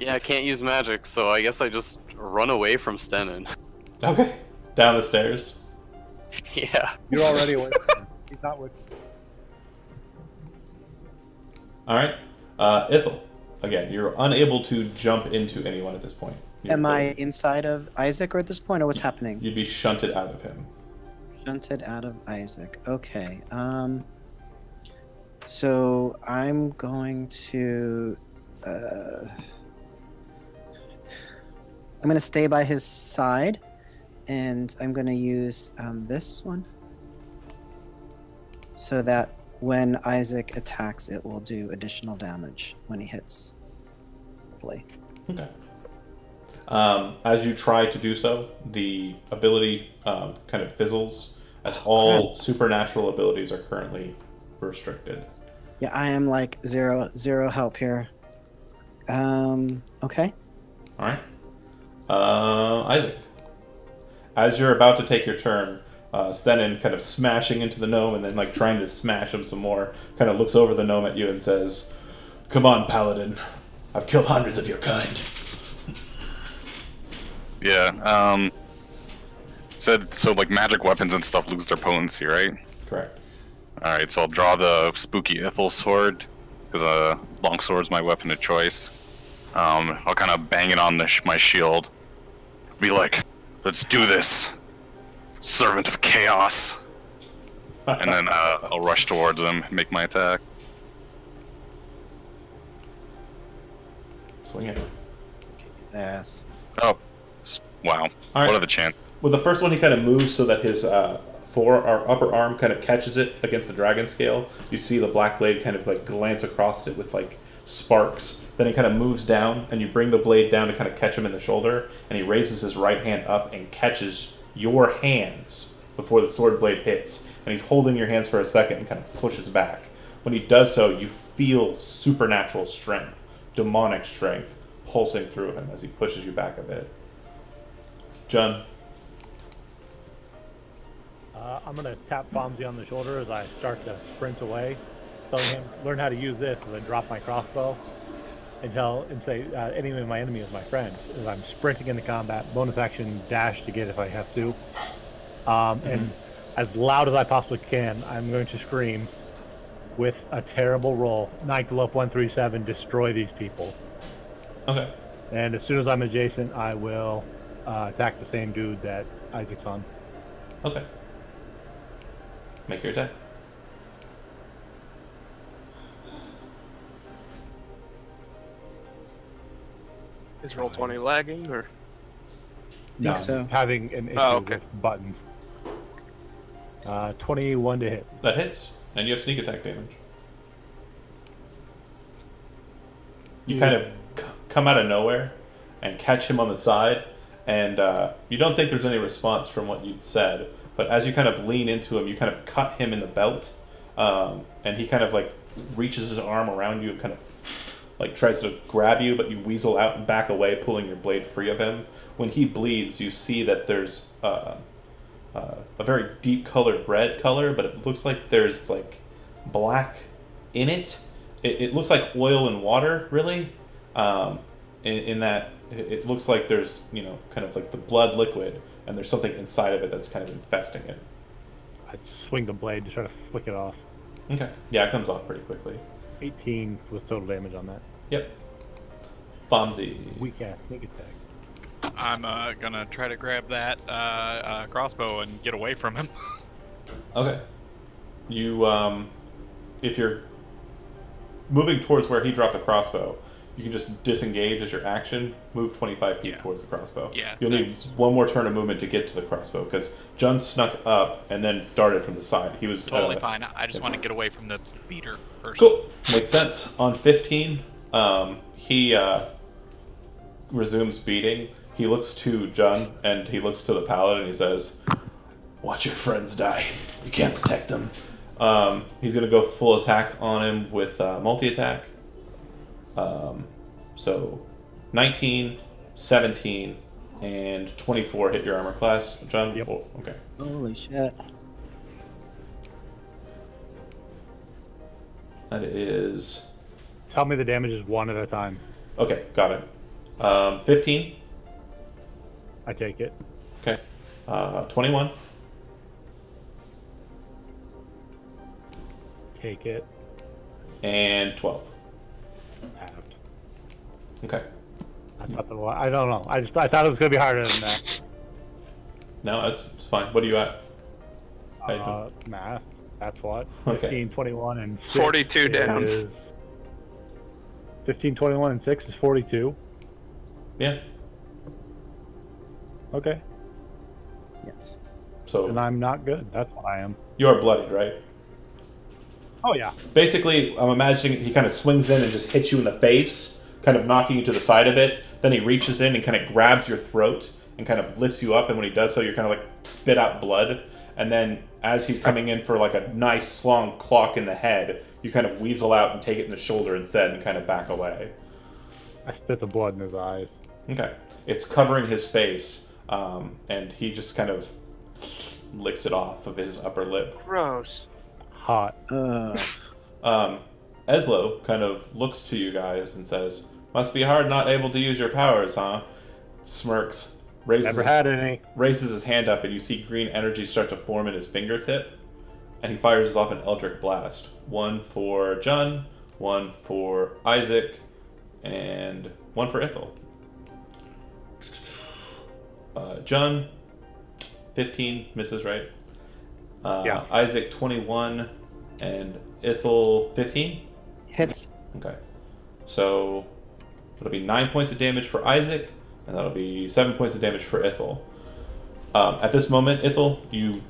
Yeah, I can't use magic, so I guess I just run away from Stenin. Okay. Down the stairs. Yeah. You're already away from him. He's not with you. Alright. Ithel. Again, you're unable to jump into anyone at this point. Am I inside of Isaac or at this point, or what's happening? You'd be shunted out of him. Shunted out of Isaac. Okay. So I'm going to. I'm going to stay by his side, and I'm going to use this one, so that when Isaac attacks, it will do additional damage when he hits. Hopefully. Okay. As you try to do so, the ability kind of fizzles, as all supernatural abilities are currently restricted. Yeah, I am like zero help here. Okay. Alright. Isaac. As you're about to take your turn, Stenin kind of smashing into the gnome and then like trying to smash him some more, kind of looks over the gnome at you and says, "Come on, Paladin. I've killed hundreds of your kind." Yeah, said, so like magic weapons and stuff lose their potency, right? Correct. Alright, so I'll draw the spooky Ithel sword, because longsword's my weapon of choice. I'll kind of bang it on my shield. Be like, "Let's do this, servant of chaos." And then I'll rush towards him and make my attack. Swing it. His ass. Oh, wow. All right. What are the chances? With the first one, he kind of moves so that his upper arm kind of catches it against the dragon scale. You see the black blade kind of like glance across it with like sparks. Then he kind of moves down, and you bring the blade down to kind of catch him in the shoulder, and he raises his right hand up and catches your hands before the sword blade hits. And he's holding your hands for a second and kind of pushes back. When he does so, you feel supernatural strength, demonic strength, pulsing through him as he pushes you back a bit. John. I'm going to tap Fonzie on the shoulder as I start to sprint away, telling him, learn how to use this, and then drop my crossbow and say, my enemy is my friend. As I'm sprinting into combat, bonus action dash to get if I have to. And as loud as I possibly can, I'm going to scream with a terrible roll. Nyctalope 137, destroy these people. Okay. And as soon as I'm adjacent, I will attack the same dude that Isaac's on. Okay. Make your attack. Is roll 20 lagging or? Think so. Having an issue Oh, okay. with buttons. 21 to hit. That hits, and you have sneak attack damage. You kind of come out of nowhere and catch him on the side, and you don't think there's any response from what you'd said, but as you kind of lean into him, you kind of cut him in the belt, and he kind of like reaches his arm around you and kind of like tries to grab you, but you weasel out and back away, pulling your blade free of him. When he bleeds, you see that there's a very deep colored red color, but it looks like there's like black in it. It looks like oil and water, really. In that it looks like there's, you know, kind of like the blood liquid, and there's something inside of it that's kind of infesting it. I'd swing the blade to try to flick it off. Okay. Yeah, it comes off pretty quickly. 18 was total damage on that. Yep. Bombsy. Weak ass sneak attack. I'm gonna try to grab that crossbow and get away from him. Okay. You, if you're moving towards where he dropped the crossbow, you can just disengage as your action, move 25 feet towards the crossbow. Yeah, You'll need that's- one more turn of movement to get to the crossbow, because Jun snuck up and then darted from the side. He was Totally fine. I just want to get away from the beater first. Cool. Makes sense. On 15, he resumes beating. He looks to Jun and he looks to the paladin and he says, "Watch your friends die. You can't protect them." He's going to go full attack on him with multi-attack. So 19, 17, and 24 hit your armor class. Jun? Yep. Oh, okay. Holy shit. That is... Tell me the damage is one at a time. Okay, got it. 15. I take it. Okay. 21. Take it. And 12. Halved. Okay. I don't know. I thought it was gonna be harder than that. No, it's fine. What are you at? How you doing? Math. That's what. Okay. 15, 21, and 6 42 down. is... 15, 21, and 6 is 42. Yeah. Okay. Yes. So And I'm not good. That's what I am. you're bloodied, right? Oh, yeah. Basically, I'm imagining he kind of swings in and just hits you in the face, kind of knocking you to the side of it. Then he reaches in and kind of grabs your throat and kind of lifts you up. And when he does so, you're kind of like spit out blood. And then as he's coming in for like a nice long clock in the head, you kind of weasel out and take it in the shoulder instead and kind of back away. I spit the blood in his eyes. Okay. It's covering his face, and he just kind of licks it off of his upper lip. Gross. Hot. Ugh. Eslo kind of looks to you guys and says, "Must be hard not able to use your powers, huh?" Smirks, Never had any. raises his hand up, and you see green energy start to form in his fingertip, and he fires off an Eldritch Blast. One for Jun, one for Isaac, and one for Ithel. Jun, 15, misses, right? Yeah. Isaac, 21, and Ithel, 15? Hits. Okay. So that'll be 9 points of damage for Isaac, and that'll be 7 points of damage for Ithel. At this moment, Ithel, you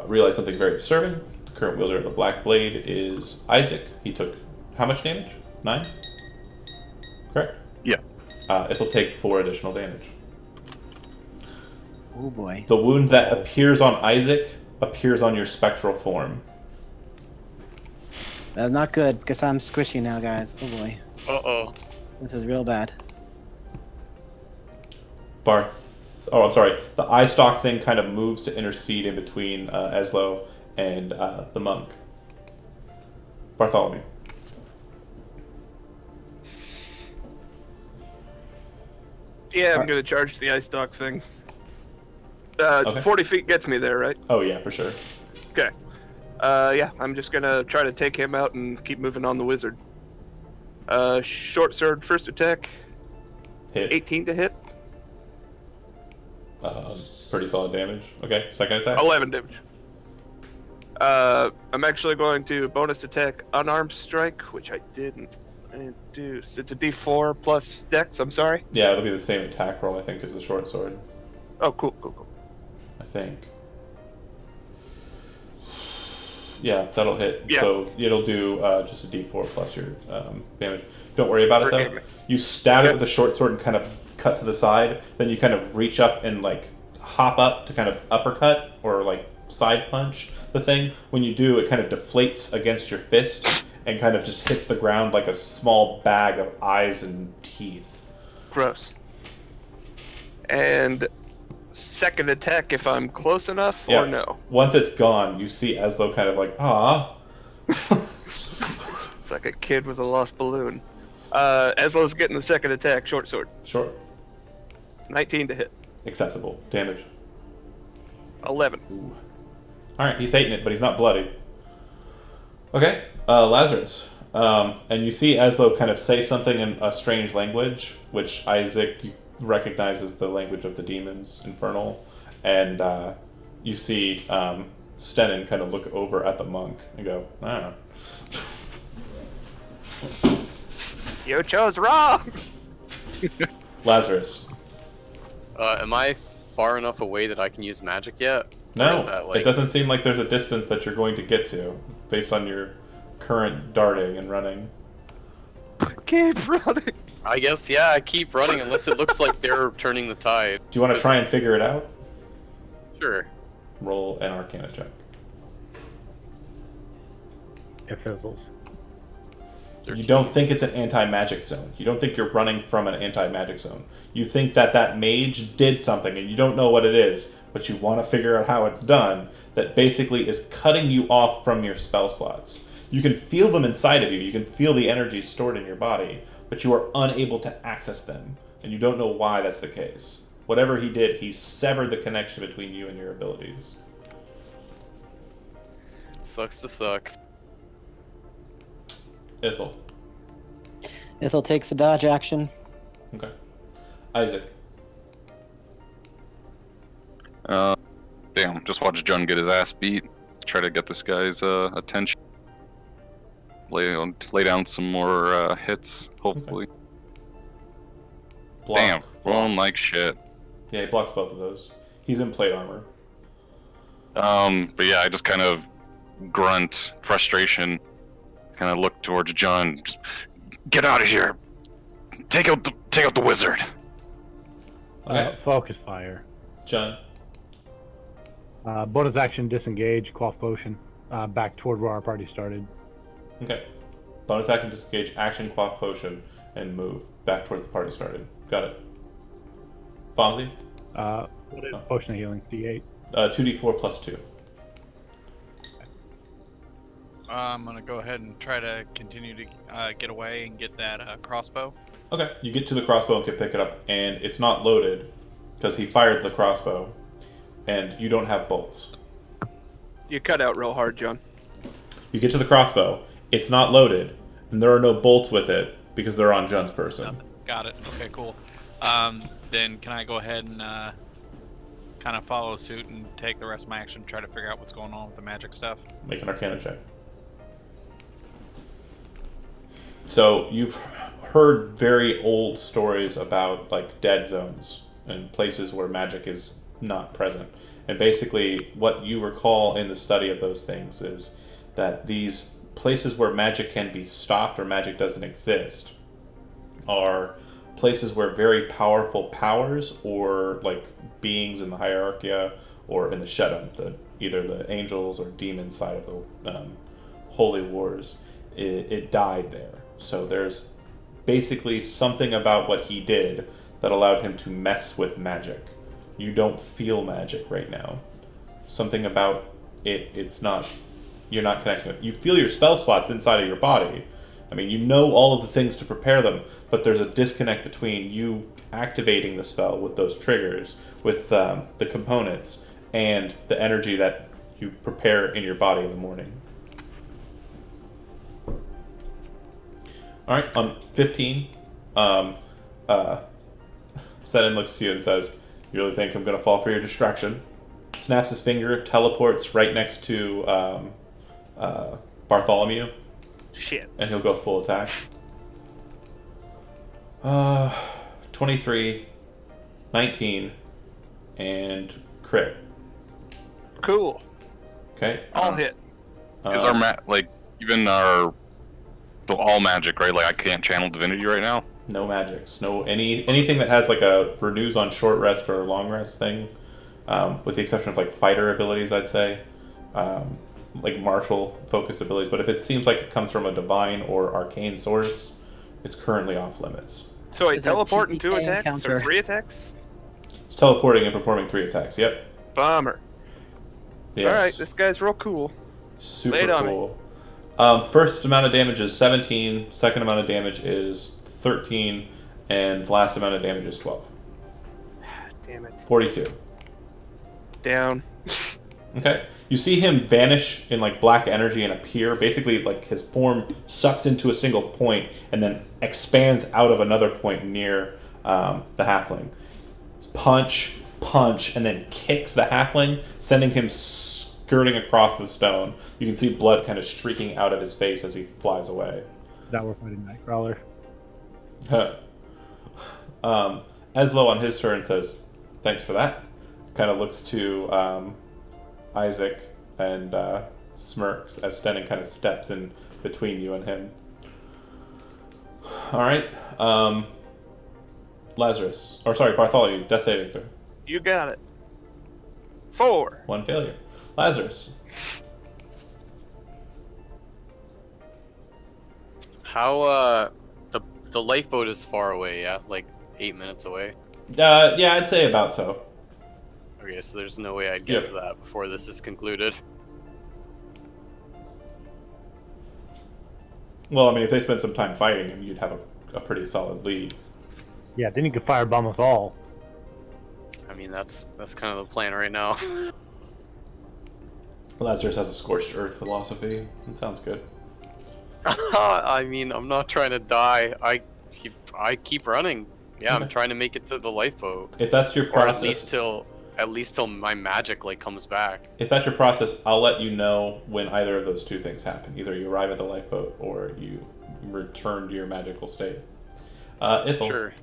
realize something very disturbing. The current wielder of the Black Blade is Isaac. He took how much damage? 9? Correct? Yeah. Ithel take 4 additional damage. Oh boy. The wound that appears on Isaac appears on your spectral form. That's not good, because I'm squishy now, guys. Oh boy. Uh-oh. This is real bad. Barth. Oh, I'm sorry. The eye stalk thing kind of moves to intercede in between Eslo and the monk. Bartholomew. Yeah, I'm Alright. gonna charge the ice dog thing. Okay. 40 feet gets me there, right? Oh yeah, for sure. Okay. Yeah, I'm just gonna try to take him out and keep moving on the wizard. Short sword, first attack, Hit. 18 to hit, Pretty solid damage. Okay, second attack. 11 damage. I'm actually going to bonus attack unarmed strike, which I didn't It's a D4 plus Dex. I'm sorry. Yeah, it'll be the same attack roll, I think, as the short sword. Oh, cool. I think. Yeah, that'll hit. Yeah. So it'll do just a D4 plus your damage. Don't worry about it though. Forgive me. You stab it Okay. with the short sword and kind of cut to the side. Then you kind of reach up and like hop up to kind of uppercut or like side punch the thing. When you do, it kind of deflates against your fist and kind of just hits the ground like a small bag of eyes and teeth. Gross. And second attack if I'm close enough Yeah. or no? Once it's gone, you see Eslo kind of like, ah. It's like a kid with a lost balloon. Eslo's getting the second attack, short sword. Short. 19 to hit. Acceptable. Damage. 11. Ooh. Alright, he's hating it, but he's not bloody. Okay, Lazarus. And you see Eslo kind of say something in a strange language, which Isaac recognizes the language of the demons, Infernal. And you see Stenin kind of look over at the monk and go, I don't know. You chose wrong! Lazarus. Am I far enough away that I can use magic yet? Or No, is that, like... it doesn't seem like there's a distance that you're going to get to based on your current darting and running. Keep running! I guess, yeah, I keep running unless it looks like they're turning the tide. Do you want to try and figure it out? Sure. Roll an Arcana check. It fizzles. You don't think it's an anti-magic zone. You don't think you're running from an anti-magic zone. You think that that mage did something and you don't know what it is, but you want to figure out how it's done, that basically is cutting you off from your spell slots. You can feel them inside of you. You can feel the energy stored in your body, but you are unable to access them, and you don't know why that's the case. Whatever he did, he severed the connection between you and your abilities. Sucks to suck. Ithel. Ithel takes a dodge action. Okay. Isaac. Damn, just watch John get his ass beat. Try to get this guy's attention. Lay down some more hits, hopefully. Block. Damn, rolling like shit. Yeah, he blocks both of those. He's in plate armor. But yeah, I just kind of grunt frustration. Kind of look towards John. Just get out of here. Take out the wizard. Okay. Focus fire. John. Bonus action, disengage, quaff potion. Back toward where our party started. Okay. Bonus action, disengage, action, quaff potion, and move back towards the party started. Got it. Fonzie? What is potion of healing? D8. 2d4 plus 2. I'm gonna go ahead and try to continue to get away and get that crossbow. Okay. You get to the crossbow and can pick it up, and it's not loaded because he fired the crossbow, and you don't have bolts. You cut out real hard, John. You get to the crossbow, it's not loaded, and there are no bolts with it because they're on John's person. Got it. Okay, cool. Then can I go ahead and kind of follow suit and take the rest of my action, try to figure out what's going on with the magic stuff? Make an Arcana check. So you've heard very old stories about like dead zones and places where magic is not present. And basically what you recall in the study of those things is that these places where magic can be stopped or magic doesn't exist are places where very powerful powers or like beings in the hierarchy or in the Shedum, either the angels or demon side of the holy wars, it died there. So there's basically something about what he did that allowed him to mess with magic. You don't feel magic right now. Something about it, you're not connecting with. You feel your spell slots inside of your body. I mean, you know all of the things to prepare them, but there's a disconnect between you activating the spell with those triggers, with the components, and the energy that you prepare in your body in the morning. All right, on 15, Senin looks to you and says, "You really think I'm going to fall for your distraction?" Snaps his finger, teleports right next to Bartholomew, Shit. and he'll go full attack. 23, 19, and crit. Cool. Okay. All hit. Is our even our all magic, right? Like I can't channel divinity right now. No magics. No anything that has like a renews on short rest or long rest thing, with the exception of like fighter abilities, I'd say, like martial focused abilities. But if it seems like it comes from a divine or arcane source, it's currently off limits. So I Is that teleport in 2 TPK attacks encounter? or 3 attacks? It's teleporting and performing 3 attacks. Yep. Bummer. Yes. All right, this guy's real cool. Super lay it on me. cool. First amount of damage is 17. Second amount of damage is 13, and last amount of damage is 12. Damn it. 42. Down. Okay. You see him vanish in like black energy and appear. Basically, like his form sucks into a single point and then expands out of another point near the halfling. Punch, and then kicks the halfling, sending him skirting across the stone. You can see blood kind of streaking out of his face as he flies away. That we're fighting Nightcrawler. Eslo on his turn says, "Thanks for that." Kind of looks to Isaac and smirks as Stenning kind of steps in between you and him. All right, Lazarus, or sorry, Bartholomew, Death saving throw. You got it. 4. 1 failure. Lazarus. How the lifeboat is far away, yeah? Like 8 minutes away. Yeah, I'd say about so. Okay, so there's no way I'd get Yep. to that before this is concluded. Well, I mean, if they spent some time fighting him, you'd have a pretty solid lead. Yeah, then you could firebomb us all. I mean, that's kind of the plan right now. Lazarus has a scorched earth philosophy. That sounds good. I mean, I'm not trying to die. I keep running. Yeah, I'm Okay. trying to make it to the lifeboat, If that's your or process, at least till my magic like comes back. if that's your process, I'll let you know when either of those two things happen. Either you arrive at the lifeboat or you return to your magical state. Ithel. Sure.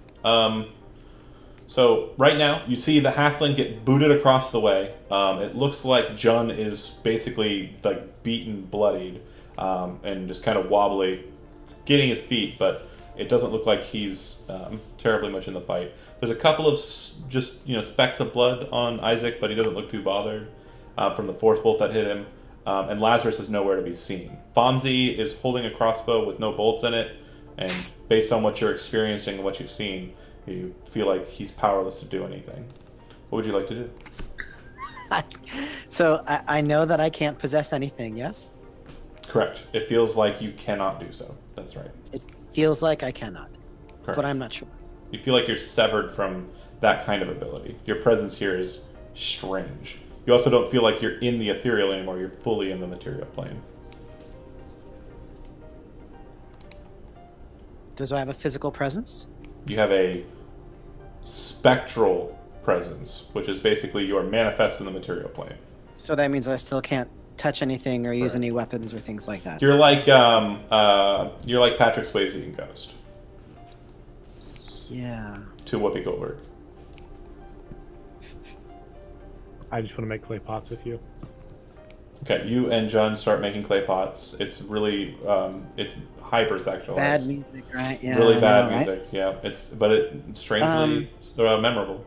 So right now, you see the halfling get booted across the way. It looks like Jun is basically like beaten, bloodied, and just kind of wobbly, getting his feet, but it doesn't look like he's terribly much in the fight. There's a couple of just specks of blood on Isaac, but he doesn't look too bothered from the force bolt that hit him. And Lazarus is nowhere to be seen. Fonzie is holding a crossbow with no bolts in it, and based on what you're experiencing and what you've seen, you feel like he's powerless to do anything. What would you like to do? So I know that I can't possess anything, yes? Correct. It feels like you cannot do so. That's right. It feels like I cannot, Correct. but I'm not sure. You feel like you're severed from that kind of ability. Your presence here is strange. You also don't feel like you're in the ethereal anymore. You're fully in the material plane. Does I have a physical presence? You have a spectral presence, which is basically you are manifest in the material plane. So that means I still can't touch anything or use Correct. any weapons or things like that. You're like Patrick Swayze in Ghost Yeah. to Whoopi Goldberg. I just want to make clay pots with you. Okay, you and John start making clay pots. It's really it's hypersexual. Bad music, right? Yeah. Really I bad know, right? music. Yeah, but it's strangely memorable.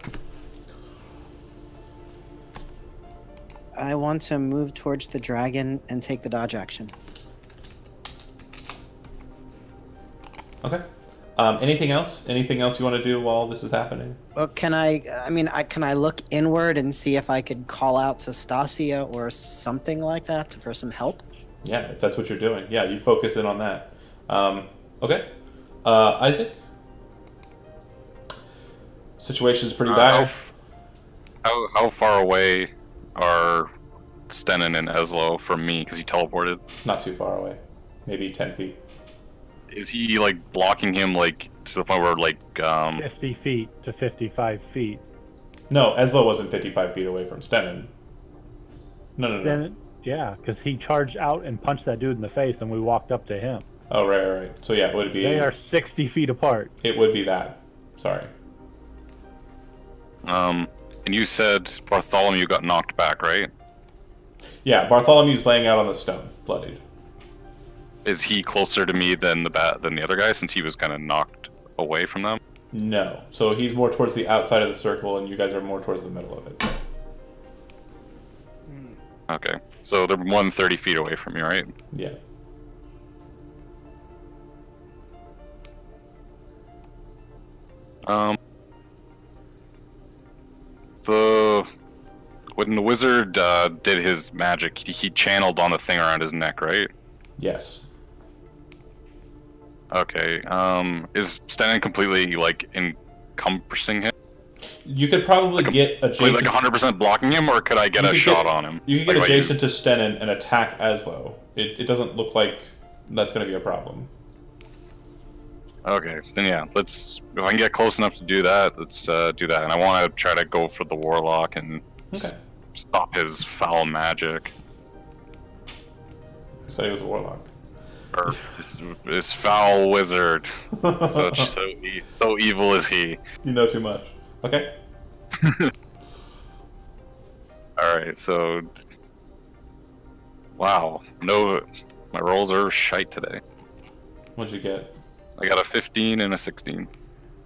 I want to move towards the dragon and take the dodge action. Okay. Anything else? Anything else you want to do while this is happening? Well, can I look inward and see if I could call out to Stasia or something like that for some help? Yeah, if that's what you're doing. Yeah, you focus in on that. Okay. Isaac? Situation's pretty dire. How far away are Stenin and Eslo from me? Because he teleported. Not too far away. Maybe 10 feet. Is he like blocking him like to the point where like 50 feet to 55 feet. No, Eslo wasn't 55 feet away from Stenin. No. Then, yeah, because he charged out and punched that dude in the face, and we walked up to him. Oh, right. So yeah, it would be. They are 60 feet apart. It would be that. Sorry. And you said Bartholomew got knocked back, right? Yeah, Bartholomew's laying out on the stone, bloodied. Is he closer to me than the other guy since he was kind of knocked away from them? No. So he's more towards the outside of the circle, and you guys are more towards the middle of it. Okay, so they're 130 feet away from me, right? Yeah. When the wizard did his magic, he channeled on the thing around his neck, right? Yes. Okay. Is Stennin completely like encompassing him? You could probably get adjacent. Like 100% blocking him, or could I get You a could shot get- on him? You can get Like, adjacent to Stennin and attack Aslo. It doesn't look like that's going to be a problem. Okay, then yeah, let's. If I can get close enough to do that, let's do that. And I want to try to go for the warlock and Okay. stop his foul magic, I said he was a warlock. or this foul wizard. So evil is he. You know too much. Okay. All right, so wow, no, my rolls are shite today. What'd you get? I got a 15 and a 16.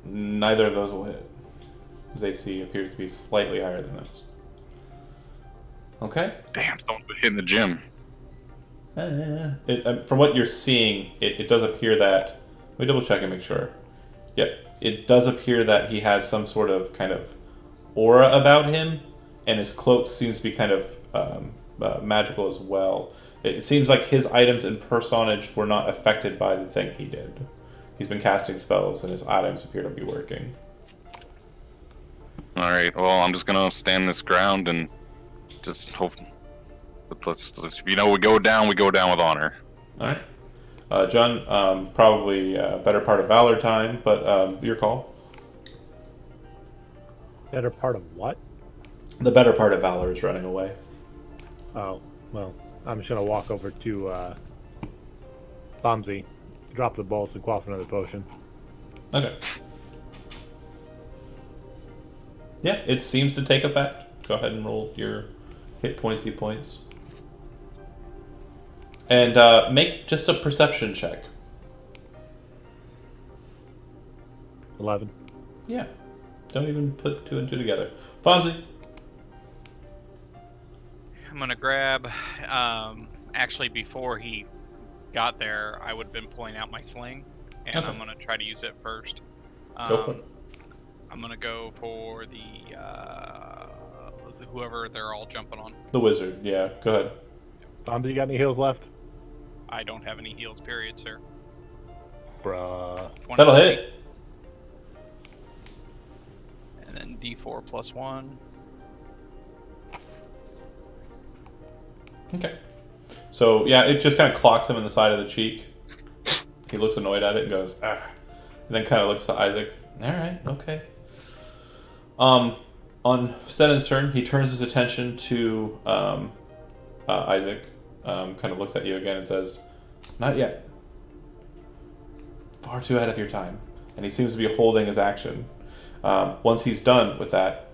Neither of those will hit. His AC appears to be slightly higher than those. Okay. Damn, someone's been hitting the gym. From what you're seeing, it does appear that. Let me double check and make sure. Yep, it does appear that he has some sort of kind of aura about him, and his cloak seems to be kind of magical as well. It seems like his items and personage were not affected by the thing he did. He's been casting spells, and his items appear to be working. All right, well, I'm just gonna stand this ground and just hope. Let's if we go down with honor. All right. John, probably better part of Valor time, but your call. Better part of what? The better part of Valor is running away. Oh, well, I'm just gonna walk over to Bomsey, drop the bolts, and quaff another potion. Okay. Yeah, it seems to take effect. Go ahead and roll your hit points. And make just a perception check. 11. Yeah. Don't even put 2 and 2 together. Fonzie. I'm gonna grab. Actually, before he got there, I would have been pulling out my sling, and Okay. I'm gonna try to use it first. Go for it. I'm gonna go for the whoever they're all jumping on. The wizard. Yeah, go ahead. Bomsey, you got any heals left? I don't have any heals, period, sir. Bruh. 20, That'll hit. And then D4 plus 1. Okay. So, yeah, it just kind of clocks him in the side of the cheek. He looks annoyed at it and goes, ah. And then kind of looks to Isaac. All right, okay. On Stennin's turn, he turns his attention to Isaac. Kind of looks at you again and says, not yet. Far too ahead of your time. And he seems to be holding his action. Once he's done with that,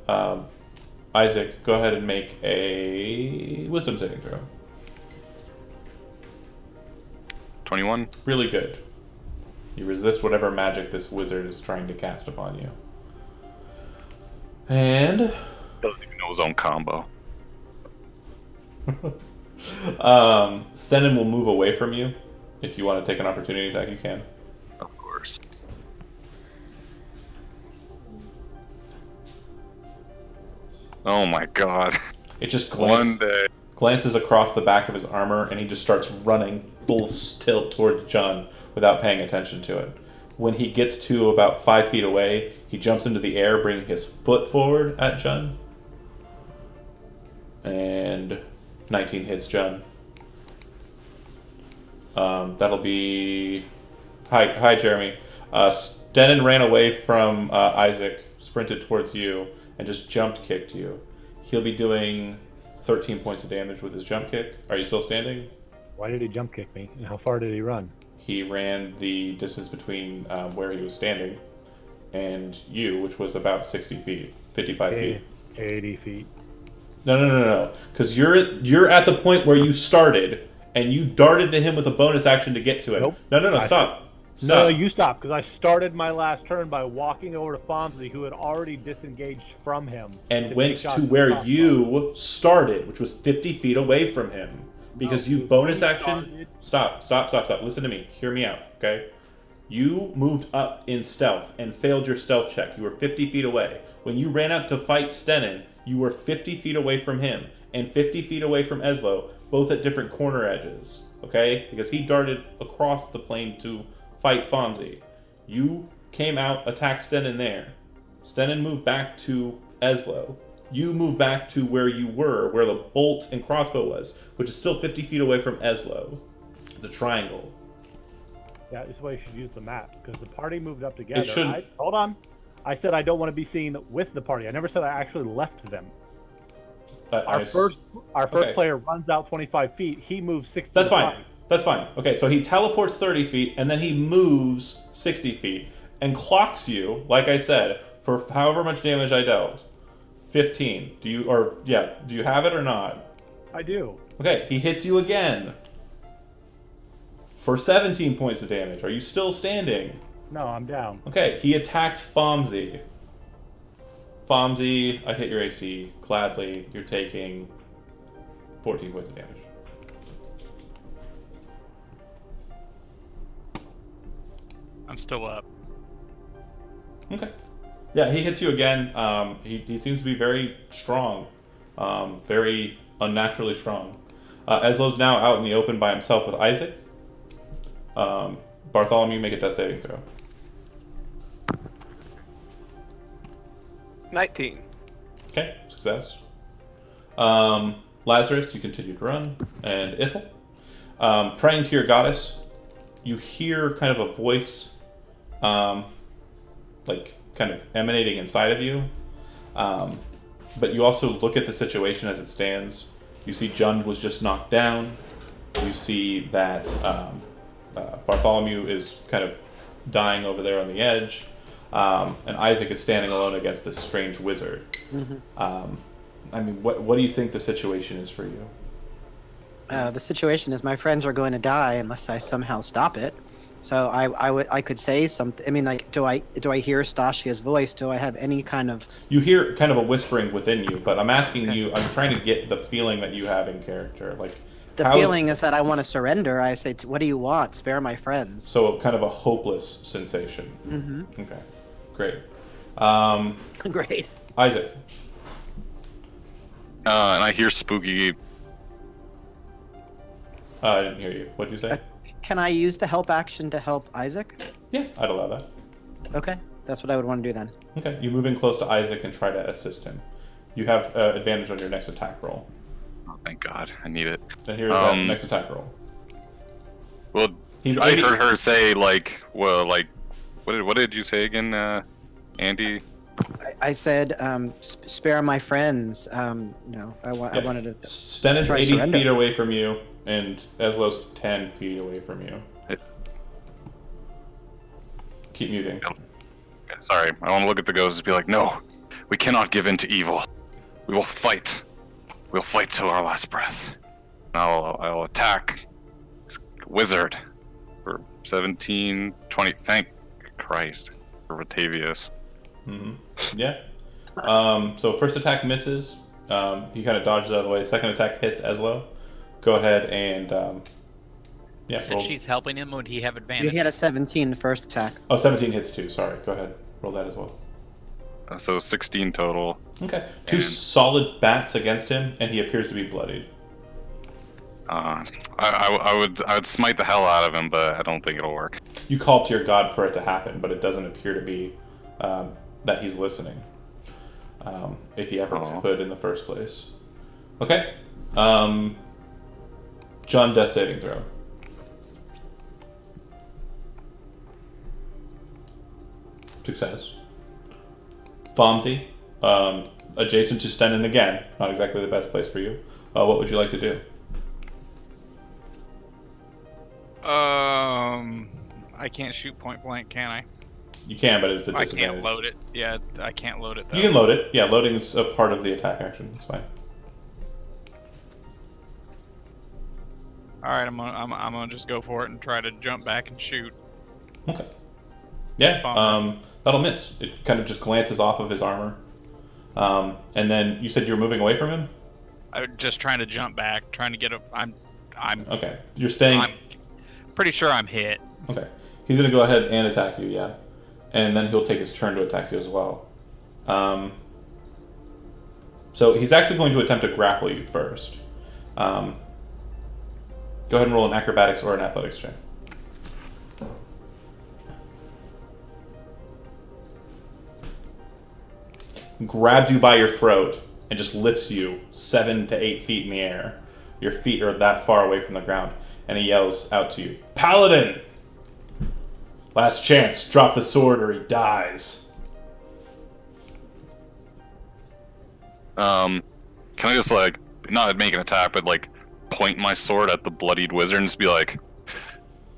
Isaac, go ahead and make a wisdom saving throw. 21. Really good. You resist whatever magic this wizard is trying to cast upon you. And Doesn't even know his own combo. Stennin will move away from you. If you want to take an opportunity attack, you can. Of course. Oh my god. It just One day. glances across the back of his armor, and he just starts running full tilt towards John without paying attention to it. When he gets to about 5 feet away, he jumps into the air, bringing his foot forward at John. And 19 hits John. That'll be... Hi, Jeremy. Stennin ran away from Isaac, sprinted towards you, and just jump kicked you. He'll be doing 13 points of damage with his jump kick. Are you still standing? Why did he jump kick me? And how far did he run? he ran the distance between where he was standing and you, which was about 60 feet, 55 feet. 80 feet. No. Because you're at the point where you started, and you darted to him with a bonus action to get to him. Nope. No, stop. No, you stop, because I started my last turn by walking over to Fonzie, who had already disengaged from him. And to went take shots to at where top you started, which was 50 feet away from him. Because you bonus action... Stop. Listen to me. Hear me out, okay? You moved up in stealth and failed your stealth check. You were 50 feet away. When you ran out to fight Stenin, you were 50 feet away from him and 50 feet away from Eslo, both at different corner edges, okay? Because he darted across the plane to fight Fonzie. You came out, attacked Stenin there. Stenin moved back to Eslo. You moved back to where you were, where the bolt and crossbow was, which is still 50 feet away from Eslo. It's a triangle. Yeah, this is why you should use the map, because the party moved up together. It shouldn't. Hold on. I said I don't want to be seen with the party. I never said I actually left them. Our first player runs out 25 feet. He moves 60 That's feet. fine. That's fine. Okay, so he teleports 30 feet, and then he moves 60 feet, and clocks you, like I said, for however much damage I dealt. 15. Do you have it or not? I do. Okay, he hits you again. For 17 points of damage. Are you still standing? No, I'm down. Okay, he attacks Fomsy. Fomsy, I hit your AC. Gladly, you're taking 14 points of damage. I'm still up. Okay. Yeah, he hits you again. He seems to be very strong. Very unnaturally strong. Eslo's now out in the open by himself with Isaac. Bartholomew, make a death saving throw. 19. Okay, success. Lazarus, you continue to run. And Ithel. Praying to your goddess, you hear kind of a voice, like, kind of emanating inside of you. But you also look at the situation as it stands. You see Jund was just knocked down. You see that Bartholomew is kind of dying over there on the edge. And Isaac is standing alone against this strange wizard. Mm-hmm. I mean, what do you think the situation is for you? The situation is my friends are going to die unless I somehow stop it. So I could say something. I mean, like, do I hear Stasia's voice? Do I have any kind of? You hear kind of a whispering within you, but I'm asking you. I'm trying to get the feeling that you have in character, like. The feeling is that I want to surrender. I say, what do you want? Spare my friends. So kind of a hopeless sensation. Mm-hmm. Okay, great. Great. Isaac. And I hear spooky. I didn't hear you. What did you say? Can I use the help action to help Isaac? Yeah, I'd allow that. Okay, that's what I would want to do then. Okay, you move in close to Isaac and try to assist him. You have advantage on your next attack roll. Oh, thank God, I need it. And here's that next attack roll. Well, I heard her say like, well, like, what did you say again, Andy? I said, spare my friends. No, I wanted to. Stennis 80 feet away from you, and Eslo's 10 feet away from you. Keep muting. Sorry, I want to look at the ghosts and be like, no, we cannot give in to evil. We will fight. We'll fight till our last breath. I'll attack this wizard for 17, 20. Thank Christ for Ratavius. Mm-hmm. Yeah. So first attack misses. He kind of dodges out of the way. Second attack hits Eslo. Go ahead and Since she's helping him, would he have advantage? You had a 17 first attack. Oh, 17 hits too. Sorry. Go ahead. Roll that as well. So 16 total. Okay. Two solid bats against him, and he appears to be bloodied. I would smite the hell out of him, but I don't think it'll work. You call to your god for it to happen, but it doesn't appear to be that he's listening. If he ever could in the first place. Okay. John, death saving throw. Success. Fonzie, adjacent to Stenin again. Not exactly the best place for you. What would you like to do? I can't shoot point blank, can I? You can, but it's a I disadvantage. can't load it. Yeah, I can't load it though. You can load it. Yeah, loading is a part of the attack action. It's fine. All right, I'm gonna just go for it and try to jump back and shoot. Okay. Yeah, Bummer. that'll miss. It kind of just glances off of his armor. And then you said you were moving away from him? I'm just trying to jump back, trying to get a. I'm Okay. You're staying... I'm pretty sure I'm hit. Okay. He's going to go ahead and attack you, yeah. And then he'll take his turn to attack you as well. So he's actually going to attempt to grapple you first. Go ahead and roll an acrobatics or an athletics check. Grabs you by your throat and just lifts you 7 to 8 feet in the air. Your feet are that far away from the ground. And he yells out to you, "Paladin! Last chance, drop the sword or he dies." Can I just like not make an attack, but like point my sword at the bloodied wizard and just be like,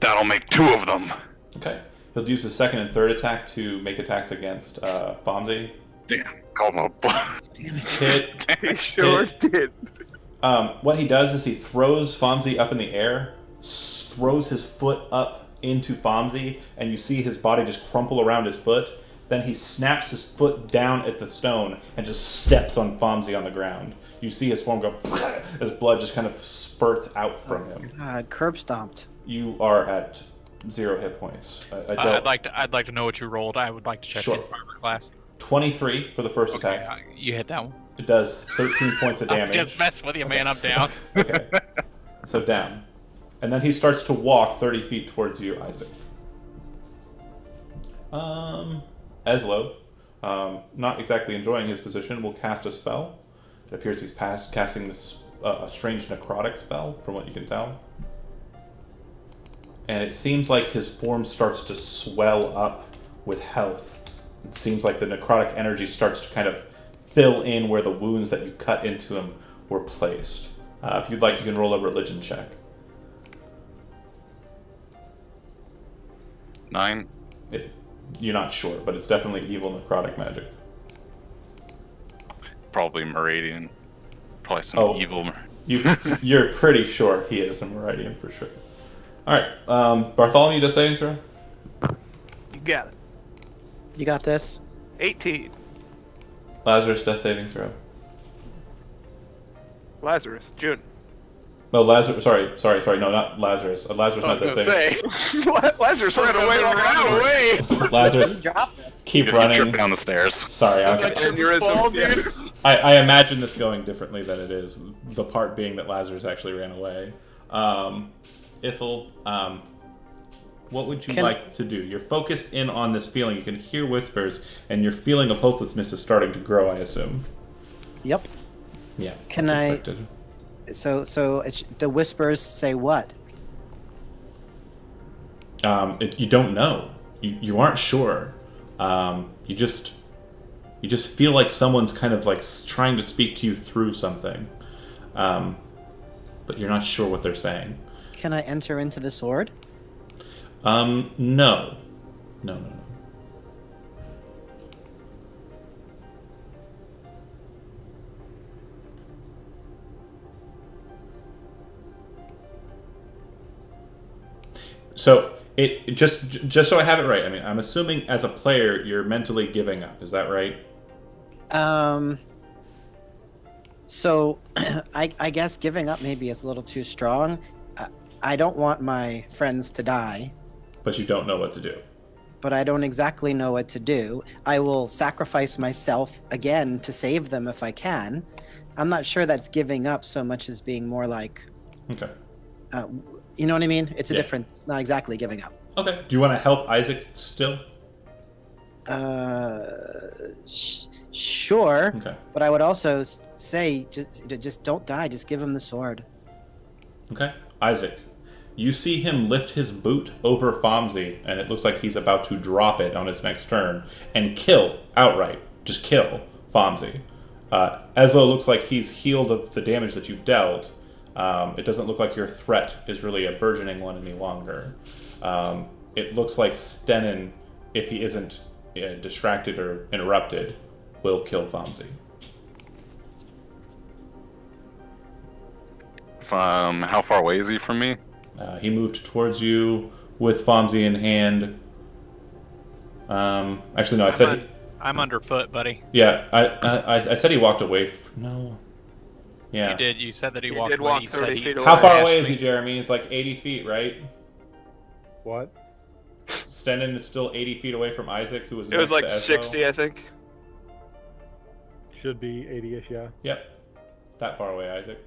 "That'll make 2 of them." Okay. He'll use his second and third attack to make attacks against Fonzie. Damn, call him a Damn it. Hit. He sure did. What he does is he throws Fonzie up in the air, throws his foot up into Fonzie, and you see his body just crumple around his foot. Then he snaps his foot down at the stone and just steps on Fonzie on the ground. You see his form go as blood just kind of spurts out from him. God, curb stomped. You are at 0 hit points. I don't, I'd like to know what you rolled. I would like to check Sure. his armor class. 23 for the first Okay, attack. you hit that one. It does 13 points of I'm damage. just messing with you, man. I'm down. Okay. So down. And then he starts to walk 30 feet towards you, Isaac. Eslo, not exactly enjoying his position, will cast a spell. It appears he's casting this a strange necrotic spell, from what you can tell. And it seems like his form starts to swell up with health. It seems like the necrotic energy starts to kind of fill in where the wounds that you cut into him were placed. If you'd like, you can roll a religion check. 9. You're not sure, but it's definitely evil necrotic magic. Probably Meridian. Probably some Oh. evil. You're pretty sure he is a Meridian for sure. Alright, Bartholomew does saving throw. You got it. You got this? 18. Lazarus does saving throw. Lazarus, June. No, Lazarus. Sorry. No, not Lazarus. Lazarus I was not gonna that saving. say. Lazarus ran away like an hour. Lazarus, Drop this. keep You running. trip down the stairs. Sorry, okay. Aneurysm, dude. I imagine this going differently than it is. The part being that Lazarus actually ran away. Ithel, what would you like to do? You're focused in on this feeling. You can hear whispers, and your feeling of hopelessness is starting to grow, I assume. Yep. Yeah. Can that's I- expected. So the whispers say what? You don't know. You aren't sure. You just feel like someone's kind of like trying to speak to you through something, but you're not sure what they're saying. Can I enter into the sword? No. So it just so I have it right. I mean, I'm assuming as a player you're mentally giving up. Is that right? So I guess giving up maybe is a little too strong. I don't want my friends to die, But you don't know what to do. but I don't exactly know what to do. I will sacrifice myself again to save them if I can. I'm not sure that's giving up so much as being more like, Okay. you know what I mean? It's a Yeah. different, it's not exactly giving up. Okay. Do you want to help Isaac still? Sure. Okay. But I would also say, just don't die. Just give him the sword. Okay. Isaac, you see him lift his boot over Fomsey, and it looks like he's about to drop it on his next turn and kill outright. Just kill Fomsey. Ezlo looks like he's healed of the damage that you dealt. It doesn't look like your threat is really a burgeoning one any longer. It looks like Stenin, if he isn't distracted or interrupted, will kill Vamsi. How far away is he from me? He moved towards you with Vamsi in hand. Actually, no, I said... I'm underfoot, buddy. Yeah, I said he walked away. No. Yeah. You did. You said that he walked did away. walk You 30 said he... feet away. How far Asked away is me. he, Jeremy? It's like 80 feet, right? What? Stenin is still 80 feet away from Isaac, who was It was next like to Eslo. 60, I think. Should be 80-ish, yeah. Yep. That far away, Isaac.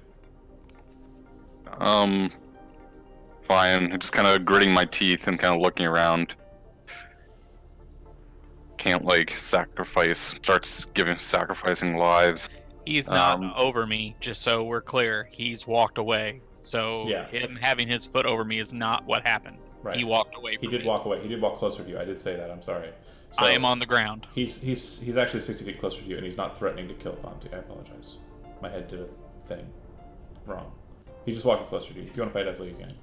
Fine. I'm just kind of gritting my teeth and kind of looking around. Can't like starts sacrificing lives. He's not over me, just so we're clear. He's walked away. So Yeah. him having his foot over me is not what happened. Right. He walked away He from did me. walk away. He did walk closer to you. I did say that. I'm sorry. So I am on the ground. He's actually 60 feet closer to you, and he's not threatening to kill Vamsi. I apologize. My head did a thing wrong. He's just walking closer to you. If you want to fight Eslo, you can.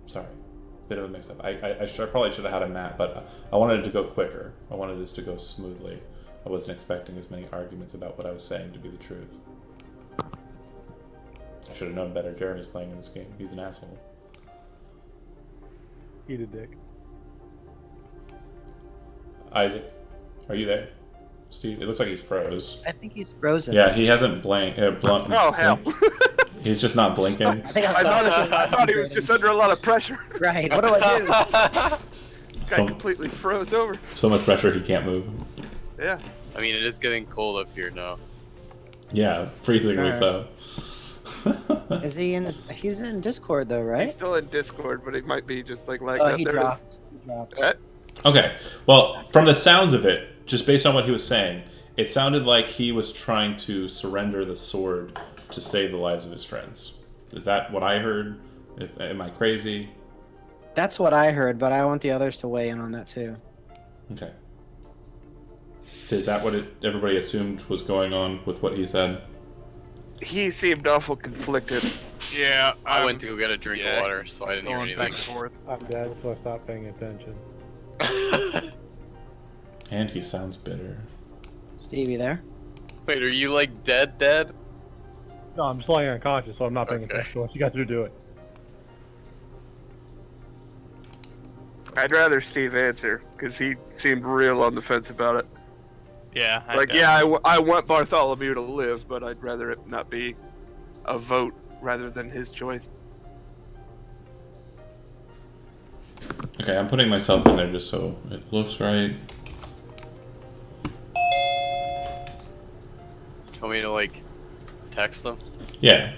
Sorry. Bit of a mix-up. I probably should have had a map, but I wanted it to go quicker. I wanted this to go smoothly. I wasn't expecting as many arguments about what I was saying to be the truth. I should have known better. Jeremy's playing in this game. He's an asshole. Eat a dick. Isaac, are you there? Steve, it looks like he's froze. I think he's frozen. Yeah, he hasn't Oh, hell. He's just not blinking. I think I thought he was just under a lot of pressure. Right. What do I do? Guy So- completely froze over. So much pressure he can't move. Yeah. I mean, it is getting cold up here now. Yeah, freezingly so. Is he in? He's in Discord though, He's right? still in Discord, but he might be just like Oh, that. he There is- dropped. He dropped. Okay, well, from the sounds of it, just based on what he was saying, it sounded like he was trying to surrender the sword to save the lives of his friends. Is that what I heard? Am I crazy? That's what I heard, but I want the others to weigh in on that too. Okay. Is that what everybody assumed was going on with what he said? He seemed awful conflicted. Yeah, I went to go get a drink yeah, of water, so I didn't hear Going back anything. and forth. I'm dead, so I stopped paying attention. And he sounds bitter. Steve, you there? Wait, are you like dead? No, I'm just lying unconscious, so I'm not paying Okay. attention unless you guys do it. I'd rather Steve answer, because he seemed real on the fence about it. Yeah. Like, yeah, I want Bartholomew to live, but I'd rather it not be a vote rather than his choice. Okay, I'm putting myself in there just so it looks right. Want me to like text them? Yeah.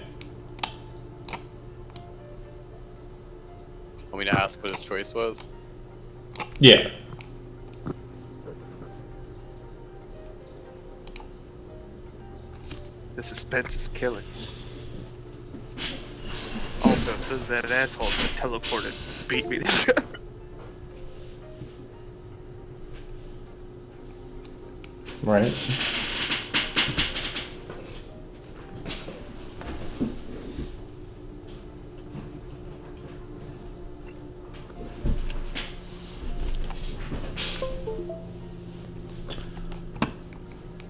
Want me to ask what his choice was? Yeah. The suspense is killing. Also, says that asshole that teleported beat me to death. Right.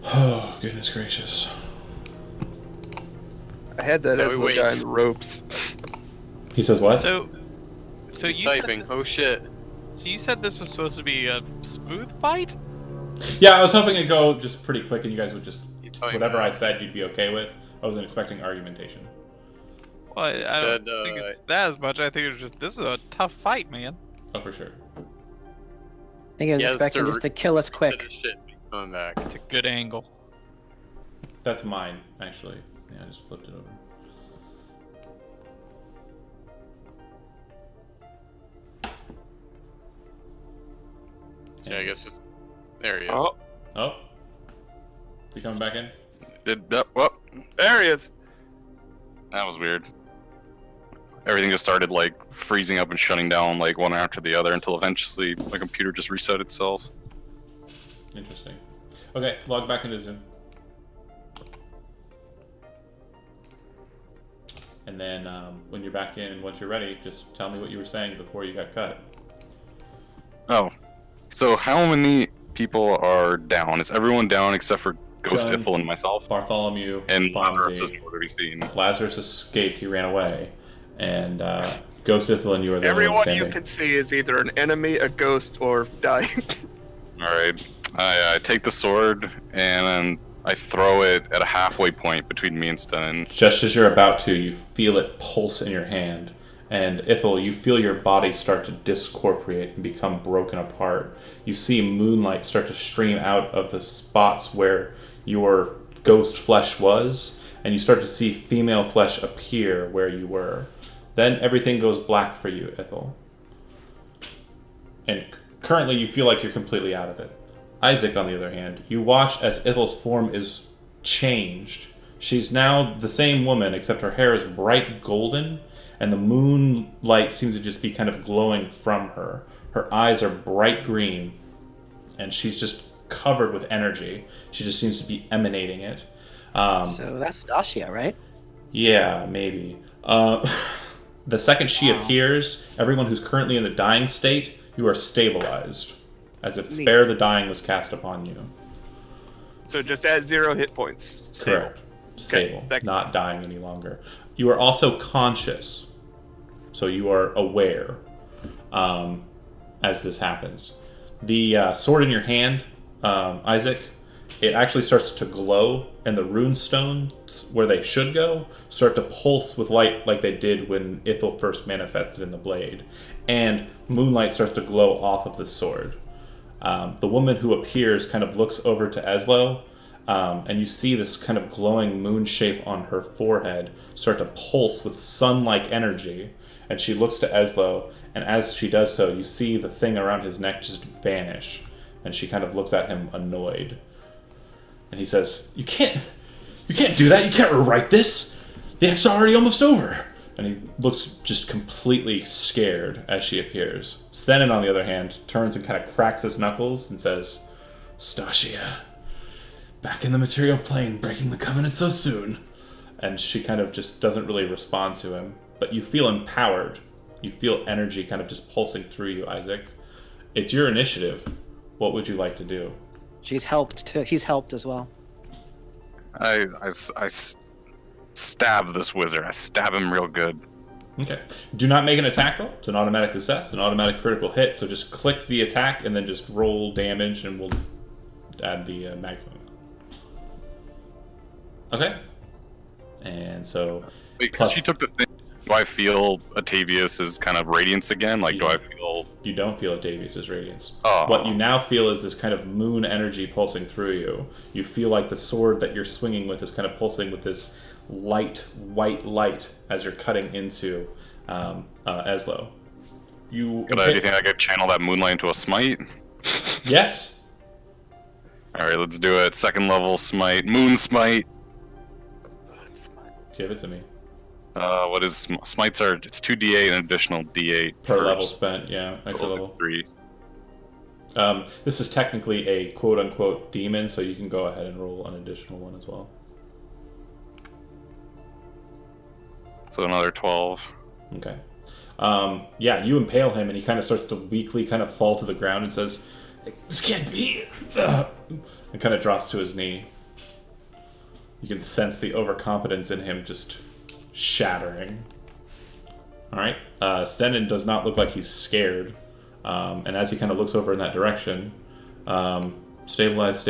Oh, goodness gracious. I had that No, as wait. the guy in the ropes. He says what? So He's you said typing. this, Oh shit. so you said this was supposed to be a smooth fight? Yeah, I was hoping it'd go just pretty quick and you guys would just... He's telling Whatever me I said you'd be okay with. I wasn't expecting argumentation. Well, I Said, don't think it's that as much. I think it was just, this is a tough fight, man. Oh, for sure. I think he was He has expecting to just to kill us Said quick. his shit. Coming back. It's a good angle. That's mine, actually. Yeah, I just flipped it over. So yeah, I guess just there he is. Oh, Oh. You coming back in? Well, there he is. that was weird. Everything just started like freezing up and shutting down like one after the other until eventually my computer just reset itself. Interesting. Okay, log back into Zoom. And then when you're back in and once you're ready, just tell me what you were saying before you got cut. Oh, so how many people are down? Is everyone down except for Ghost John, Ithel and myself? Bartholomew, And Lazarus is Fonzie. nowhere to be seen. Lazarus escaped. He ran away. And Ghost Ithel and you are the only ones Everyone standing. you can see is either an enemy, a ghost, or dying. Alright, I take the sword and I throw it at a halfway point between me and Sten. Just as you're about to, you feel it pulse in your hand. And Ithel, you feel your body start to discorporate and become broken apart. You see moonlight start to stream out of the spots where your ghost flesh was, and you start to see female flesh appear where you were. Then everything goes black for you, Ithel. And currently you feel like you're completely out of it. Isaac, on the other hand, you watch as Ithel's form is changed. She's now the same woman, except her hair is bright golden, and the moonlight seems to just be kind of glowing from her. Her eyes are bright green, and she's just covered with energy. She just seems to be emanating it. So that's Stasia, right? Yeah, maybe. The second she appears, everyone who's currently in the dying state, you are stabilized. As if Spare the Dying was cast upon you. So just at 0 hit points. Stable. Correct. Stable. Okay. Not dying any longer. You are also conscious. So you are aware as this happens. The sword in your hand, Isaac, it actually starts to glow, and the rune stones, where they should go, start to pulse with light like they did when Ithel first manifested in the blade. And moonlight starts to glow off of the sword. The woman who appears kind of looks over to Eslo, and you see this kind of glowing moon shape on her forehead start to pulse with sun-like energy. And she looks to Eslo, and as she does so, you see the thing around his neck just vanish. And she kind of looks at him annoyed. And he says, You can't do that. You can't rewrite this. The act's already almost over. And he looks just completely scared as she appears. Stenin, on the other hand, turns and kind of cracks his knuckles and says, Stasia, back in the material plane, breaking the covenant so soon. And she kind of just doesn't really respond to him. But you feel empowered. You feel energy kind of just pulsing through you, Isaac. It's your initiative. What would you like to do? She's helped too. He's helped as well. I stab this wizard. I stab him real good. Okay. Do not make an attack roll. It's an automatic success, an automatic critical hit. So just click the attack and then just roll damage, and we'll add the maximum. Okay. And so... Wait, 'cause she took the thing. Do I feel Atavius' kind of radiance again? Like, do I feel... You don't feel Davius' radiance. Oh. What you now feel is this kind of moon energy pulsing through you. You feel like the sword that you're swinging with is kind of pulsing with this light, white light as you're cutting into Eslo. Do you think I could channel that moonlight into a smite? Yes. Alright, let's do it. Second level smite. Moon smite. Give it to me. What is smites are? It's 2d8 and additional d8 Per first. level spent, yeah, extra level. 3. This is technically a quote-unquote demon, so you can go ahead and roll an additional one as well. So another 12. Okay. Yeah, you impale him, and he kind of starts to weakly kind of fall to the ground and says, "This can't be," and kind of drops to his knee. You can sense the overconfidence in him just shattering. Alright, Stenin does not look like he's scared. And as he kind of looks over in that direction, stabilized,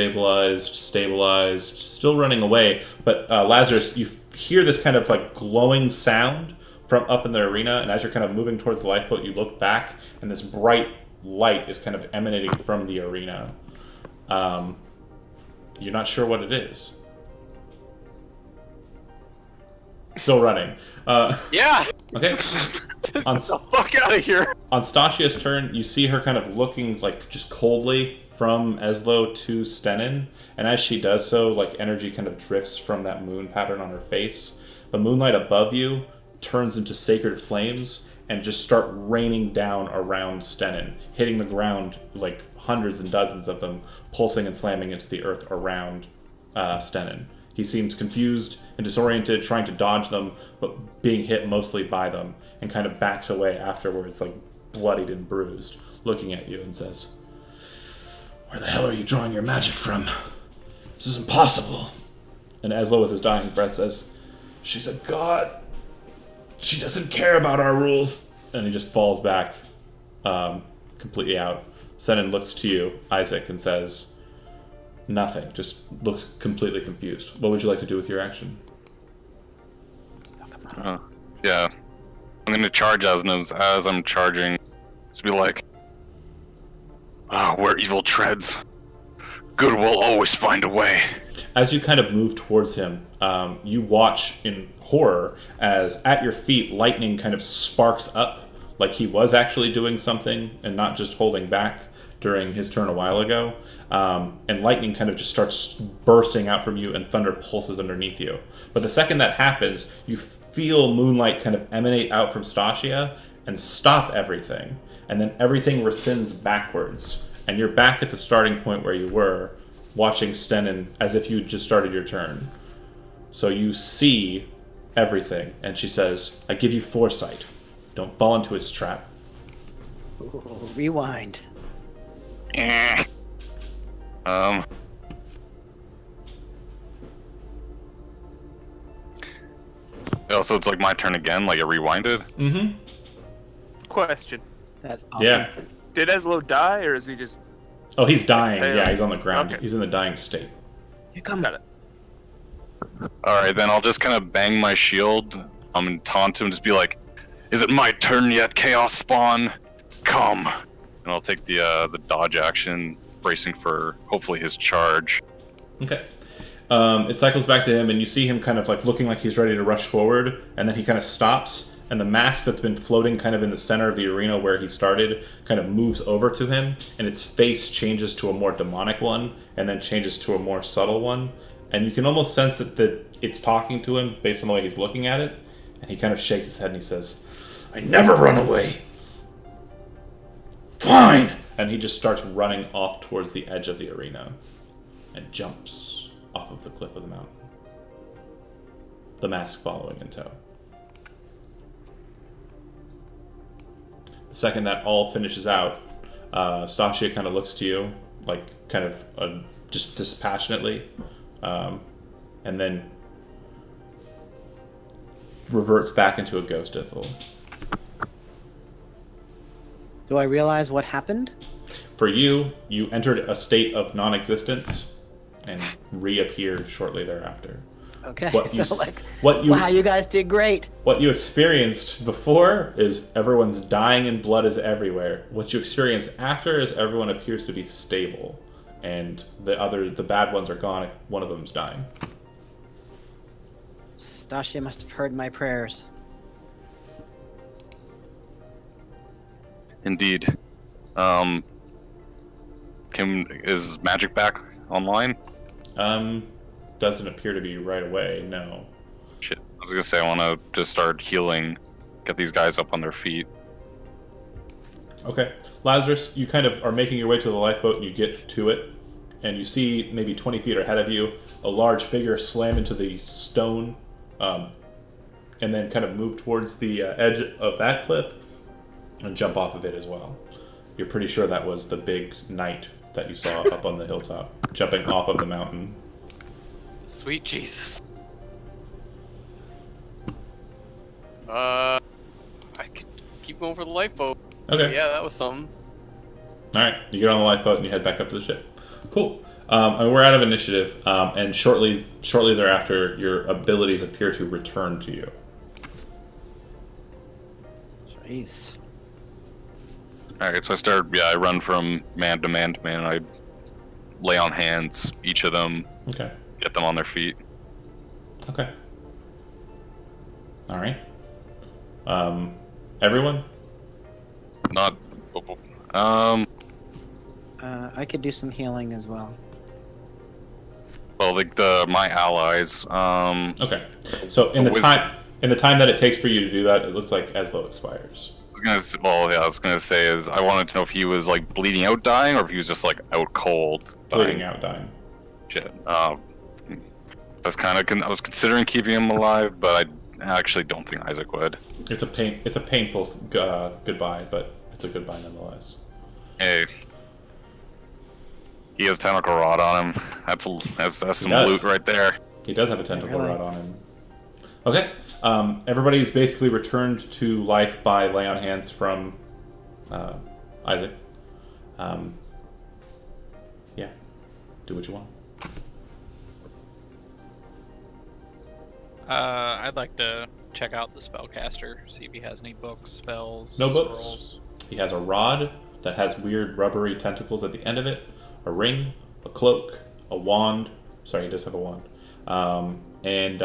still running away. But Lazarus, you hear this kind of like glowing sound from up in the arena, and as you're kind of moving towards the lifeboat, you look back, and this bright light is kind of emanating from the arena. You're not sure what it is. Still running. Yeah! Okay. Get the fuck out of here! On Stasia's turn, you see her kind of looking like just coldly from Eslo to Stenin, and as she does so, like energy kind of drifts from that moon pattern on her face. The moonlight above you turns into sacred flames and just start raining down around Stenin, hitting the ground like hundreds and dozens of them, pulsing and slamming into the earth around Stenin. He seems confused and disoriented, trying to dodge them, but being hit mostly by them, and kind of backs away afterwards, like bloodied and bruised, looking at you and says, "Where the hell are you drawing your magic from? This is impossible." And Eslo, with his dying breath, says, "She's a god. She doesn't care about our rules." And he just falls back, completely out. Senan looks to you, Isaac, and says, "Nothing." Just looks completely confused. What would you like to do with your action? Yeah. I'm gonna charge as I'm charging. Just be like, where evil treads, good will always find a way. As you kind of move towards him, you watch in horror as at your feet lightning kind of sparks up, like he was actually doing something and not just holding back during his turn a while ago. And lightning kind of just starts bursting out from you and thunder pulses underneath you. But the second that happens, you feel moonlight kind of emanate out from Stasia and stop everything. And then everything rescinds backwards. And you're back at the starting point where you were, watching Stenan as if you just started your turn. So you see everything, and she says, "I give you foresight. Don't fall into his trap." Ooh, rewind. Oh, so it's like my turn again, like it rewinded? Mm-hmm. Question: That's awesome. Yeah. did Eslo die, or is he just? Oh, he's dying. Hey, Yeah, he's on the ground. okay. He's in the dying state. Here come. Got it. Alright, then I'll just kind of bang my shield, and taunt him, just be like, "Is it my turn yet, Chaos Spawn? Come." And I'll take the dodge action, bracing for, hopefully, his charge. Okay. It cycles back to him, and you see him kind of like looking like he's ready to rush forward, and then he kind of stops, and the mask that's been floating kind of in the center of the arena where he started kind of moves over to him, and its face changes to a more demonic one, and then changes to a more subtle one, and you can almost sense that it's talking to him based on the way he's looking at it, and he kind of shakes his head and he says, "I never run away. Fine!" And he just starts running off towards the edge of the arena and jumps off of the cliff of the mountain. The mask following in tow. The second that all finishes out, Stasia kind of looks to you, like kind of just dispassionately, and then reverts back into a ghost Ithil. Do I realize what happened? For you, you entered a state of non-existence and reappeared shortly thereafter. Okay, What you so s- like, what you- wow, you guys did great. What you experienced before is everyone's dying and blood is everywhere. What you experience after is everyone appears to be stable, and the bad ones are gone. One of them's dying. Stasia must have heard my prayers. Indeed. Is magic back online? Doesn't appear to be right away. No. Shit. I was gonna say I want to just start healing, get these guys up on their feet. Okay, Lazarus, you kind of are making your way to the lifeboat, and you get to it, and you see maybe 20 feet ahead of you a large figure slam into the stone, and then kind of move towards the edge of that cliff and jump off of it as well. You're pretty sure that was the big knight that you saw up on the hilltop, jumping off of the mountain. Sweet Jesus. I could keep going for the lifeboat. Okay. Yeah, that was something. All right, you get on the lifeboat and you head back up to the ship. Cool. And we're out of initiative, and shortly thereafter, your abilities appear to return to you. Jeez. Alright, so I run from man to man to man. I lay on hands, each of them, Okay. get them on their feet. Okay. All right. Everyone? Not. I could do some healing as well. Well, like my allies. Okay. So in the Wizards. time that it takes for you to do that, it looks like Eslo expires. I was gonna say is I wanted to know if he was like bleeding out, dying, or if he was just like out cold, dying. Bleeding out, dying. Shit. I was considering keeping him alive, but I actually don't think Isaac would. It's a painful goodbye, but it's a goodbye nonetheless. Hey, he has tentacle rod on him. That's some does. loot right there. He does have a tentacle Really? rod on him. Okay. Everybody's basically returned to life by lay on hands from Isaac. Yeah. Do what you want. I'd like to check out the spellcaster, see if he has any books, spells, No books. scrolls. He has a rod that has weird rubbery tentacles at the end of it, a ring, a cloak, a wand. Sorry, he does have a wand. And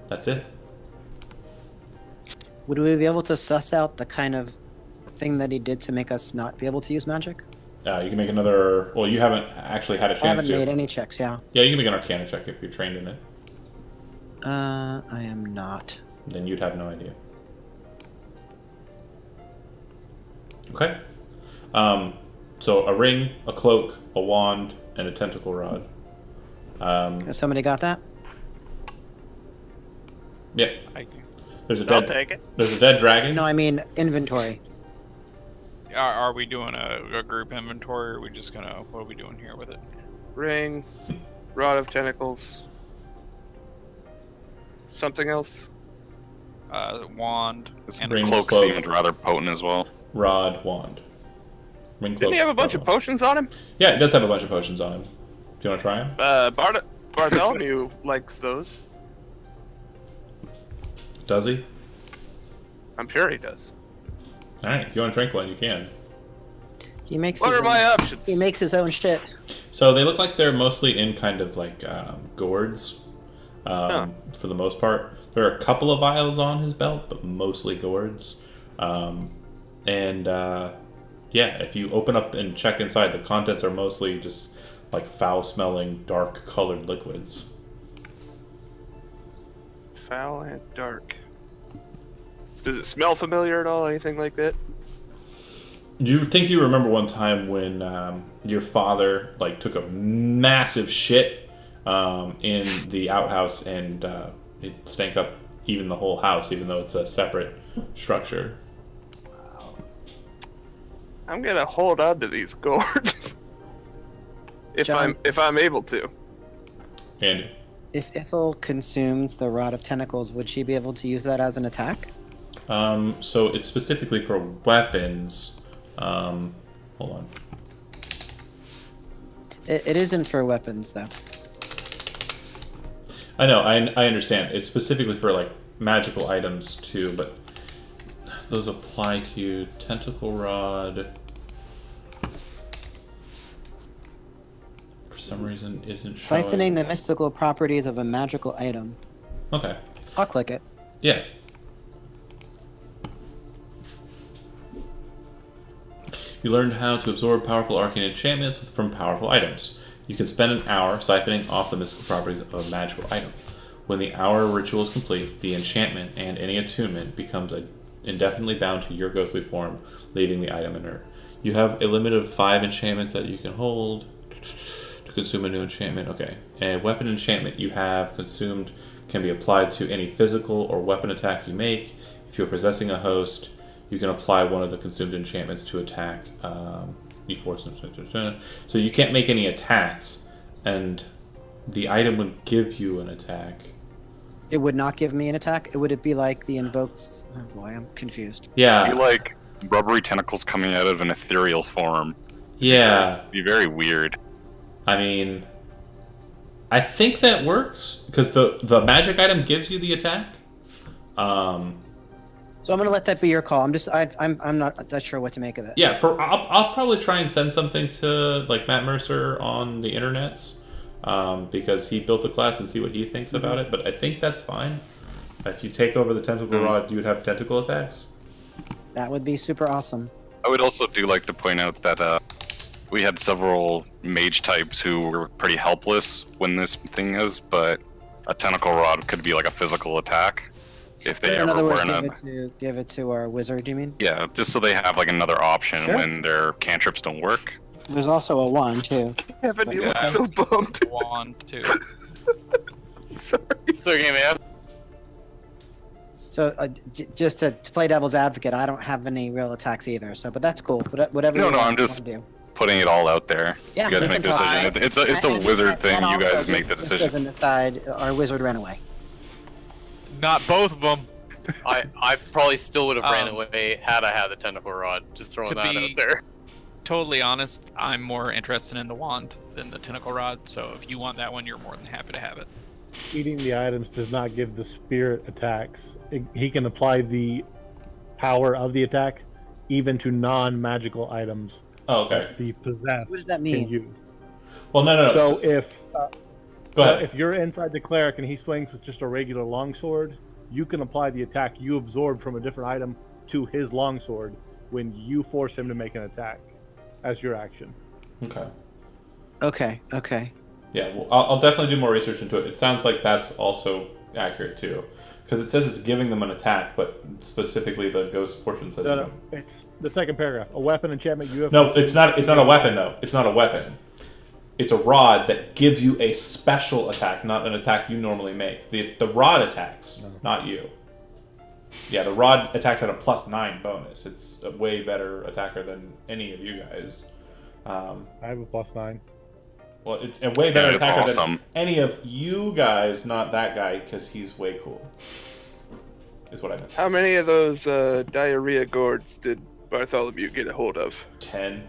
that's it. Would we be able to suss out the kind of thing that he did to make us not be able to use magic? You can make another. Well, you haven't actually had a I chance haven't to. made any checks, yeah. Yeah, you can make an Arcana check if you're trained in it. I am not. Then you'd have no idea. Okay. So a ring, a cloak, a wand, and a tentacle rod. Has somebody got that? Yep. I do. There's a I'll dead. take it. There's a dead dragon. No, I mean inventory. Are we doing a group inventory, or are we just gonna, what are we doing here with it? Ring, rod of tentacles. Something else? Wand, This and Ring, cloak cloak. seemed rather potent as well. Rod, wand. Ring, cloak, Didn't he have a bunch of wand. potions on him? Yeah, it does have a bunch of potions on him. Do you want to try them? Bartholomew likes those. Does he? I'm sure he does. All right. If you want to drink one, you can. He makes What his are my own, options? he makes his own shit. So they look like they're mostly in kind of like gourds, for the most part. There are a couple of vials on his belt, but mostly gourds. Yeah, if you open up and check inside, the contents are mostly just like foul-smelling, dark-colored liquids. Foul and dark. Does it smell familiar at all? Anything like that? You think you remember one time when your father like took a massive shit in the outhouse and it stank up even the whole house, even though it's a separate structure. I'm gonna hold on to these gourds. John- if I'm able to. And If Ithel consumes the Rod of Tentacles, would she be able to use that as an attack? so it's specifically for weapons. Hold on. It isn't for weapons, though. I know, I understand. It's specifically for like magical items too, but those apply to tentacle rod. For some reason, isn't showing. Siphoning the mystical properties of a magical item. Okay. I'll click it. Yeah. You learned how to absorb powerful arcane enchantments from powerful items. You can spend an hour siphoning off the mystical properties of a magical item. When the hour ritual is complete, the enchantment and any attunement becomes indefinitely bound to your ghostly form, leaving the item inert. You have a limit of 5 enchantments that you can hold to consume a new enchantment. Okay. And weapon enchantment you have consumed can be applied to any physical or weapon attack you make. If you're possessing a host, you can apply one of the consumed enchantments to attack. You force them. So you can't make any attacks, and the item would give you an attack. It would not give me an attack. It would be like the invoked. Oh boy, I'm confused. Yeah. Be like rubbery tentacles coming out of an ethereal form. Yeah. Be very weird. I mean, I think that works because the magic item gives you the attack. So I'm gonna let that be your call. I'm not that sure what to make of it. Yeah, I'll probably try and send something to like Matt Mercer on the internets, because he built the class and see what he thinks about it. But I think that's fine. If you take over the tentacle rod, you would have tentacle attacks. That would be super awesome. I would also do like to point out that we had several mage types who were pretty helpless when this thing is, but a tentacle rod could be like a physical attack if they In ever other were words, in a... give it to our wizard. You mean? Yeah, just so they have like another option Sure. when their cantrips don't work. There's also a wand too. Heaven, you look Yeah. so bummed. Wand too. Sorry. So okay, man. So just to play devil's advocate, I don't have any real attacks either. So, but that's cool. Whatever No, you no, want, I'm just want to do. putting it all out there. Yeah, You guys we make can the try. decision. It's a wizard thing. And You also guys make the just decision. as an aside, our wizard ran away. Not both of them. I probably still would have ran Um, away had I had the tentacle rod. Just throwing to that be- out there. Totally honest, I'm more interested in the wand than the tentacle rod. So if you want that one, you're more than happy to have it. Eating the items does not give the spirit attacks. He can apply the power of the attack even to non-magical items Oh, okay. the possessed What does that can mean? use. Well, no. So if Go ahead. if you're inside the cleric and he swings with just a regular longsword, you can apply the attack you absorbed from a different item to his longsword when you force him to make an attack as your action. Okay. Okay. Yeah, well, I'll definitely do more research into it. It sounds like that's also accurate too, because it says it's giving them an attack, but specifically the ghost portion says you No, don't. it's the second paragraph. A weapon enchantment you have. No, it's not. It's not a weapon though. It's not a weapon. It's a rod that gives you a special attack, not an attack you normally make. The rod attacks, not you. Yeah, the rod attacks at a +9 bonus. It's a way better attacker than any of you guys. I have a +9. Well, it's a way better it's attacker awesome. than any of you guys, not that guy, because he's way cool. Is what I meant. How many of those diarrhea gourds did Bartholomew get a hold of? 10.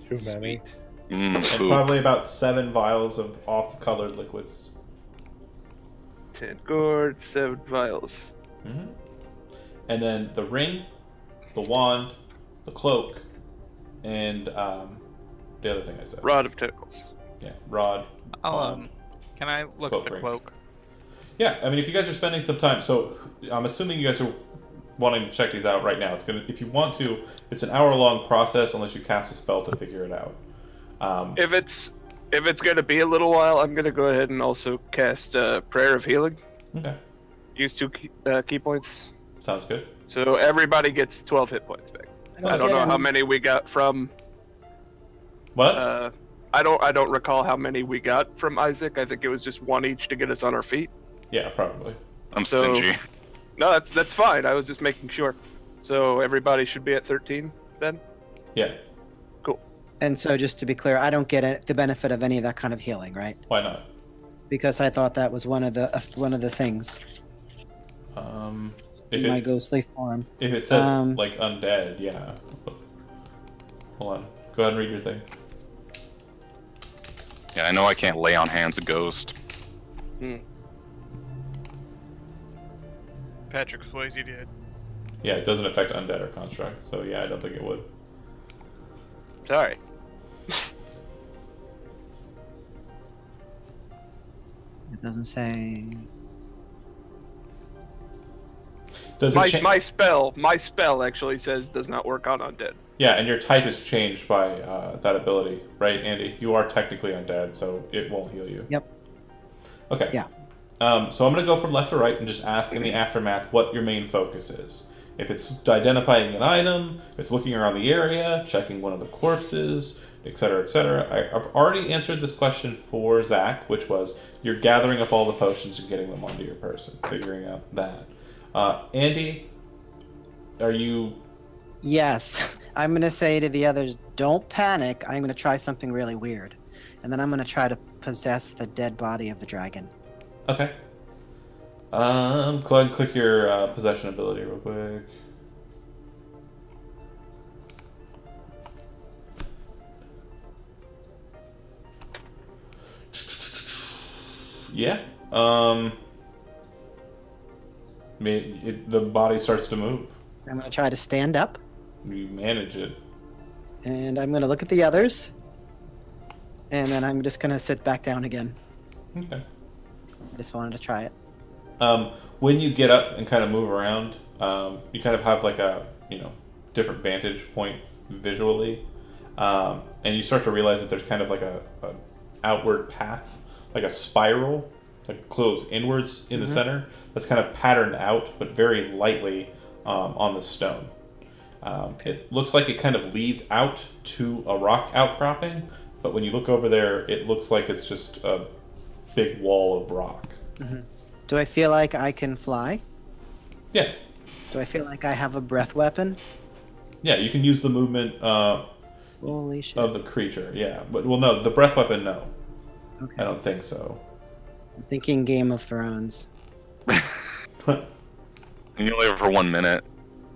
Too many. And Poop. probably about 7 vials of off-colored liquids. 10 gourds, 7 vials. hmm And then the ring, the wand, the cloak, and the other thing I said. Rod of tentacles. Yeah, rod. I'll, wand. can I look Cloak at the ring. cloak? Yeah, I mean, if you guys are spending some time, so I'm assuming you guys are wanting to check these out right now. It's gonna, if you want to, it's an hour-long process unless you cast a spell to figure it out. If it's gonna be a little while, I'm gonna go ahead and also cast Prayer of Healing. Okay, Use 2 key points. sounds good. So everybody gets 12 hit points back. I don't get know how any. many we got from. What? I don't recall how many we got from Isaac. I think it was just 1 each to get us on our feet. Yeah, probably. I'm So- stingy. No, that's fine. I was just making sure. So everybody should be at 13 then. Yeah, And so, just to be clear, I don't get the benefit of any of that kind of healing, right? why not? Because I thought that was one of the things If in my it, ghostly form. if it says, Um, like, undead, yeah. Hold on. Go ahead and read your thing. Yeah, I know I can't lay on hands a ghost. Patrick Swayze did. Yeah, it doesn't affect undead or construct, so yeah, I don't think it would. Sorry. It doesn't say. Does it change? My spell actually says does not work on undead. Yeah, and your type is changed by that ability, right, Andy? You are technically undead, so it won't heal you. Yep. Okay. Yeah. So I'm going to go from left to right and just ask in the aftermath what your main focus is. If it's identifying an item, if it's looking around the area, checking one of the corpses, etc., etc. I've already answered this question for Zach, which was you're gathering up all the potions and getting them onto your person, figuring out that. Andy, are you... Yes, I'm gonna say to the others, don't panic. I'm gonna try something really weird, and then I'm gonna try to possess the dead body of the dragon. Okay. Go ahead and click your possession ability real quick. Yeah. The body starts to move. I'm gonna try to stand up, You manage it. and I'm gonna look at the others, and then I'm just gonna sit back down again. Okay. I just wanted to try it. When you get up and kind of move around, you kind of have like a different vantage point visually, and you start to realize that there's kind of like a outward path, like a spiral that goes inwards in the center. That's kind of patterned out, but very lightly on the stone. It looks like it kind of leads out to a rock outcropping, but when you look over there, it looks like it's just a big wall of rock. Do I feel like I can fly? Yeah. Do I feel like I have a breath weapon? Yeah, you can use the movement Holy shit. of the creature. Yeah, but well, no, the breath weapon, no. Okay. I don't think so. I'm thinking Game of Thrones. And you only have it for 1 minute.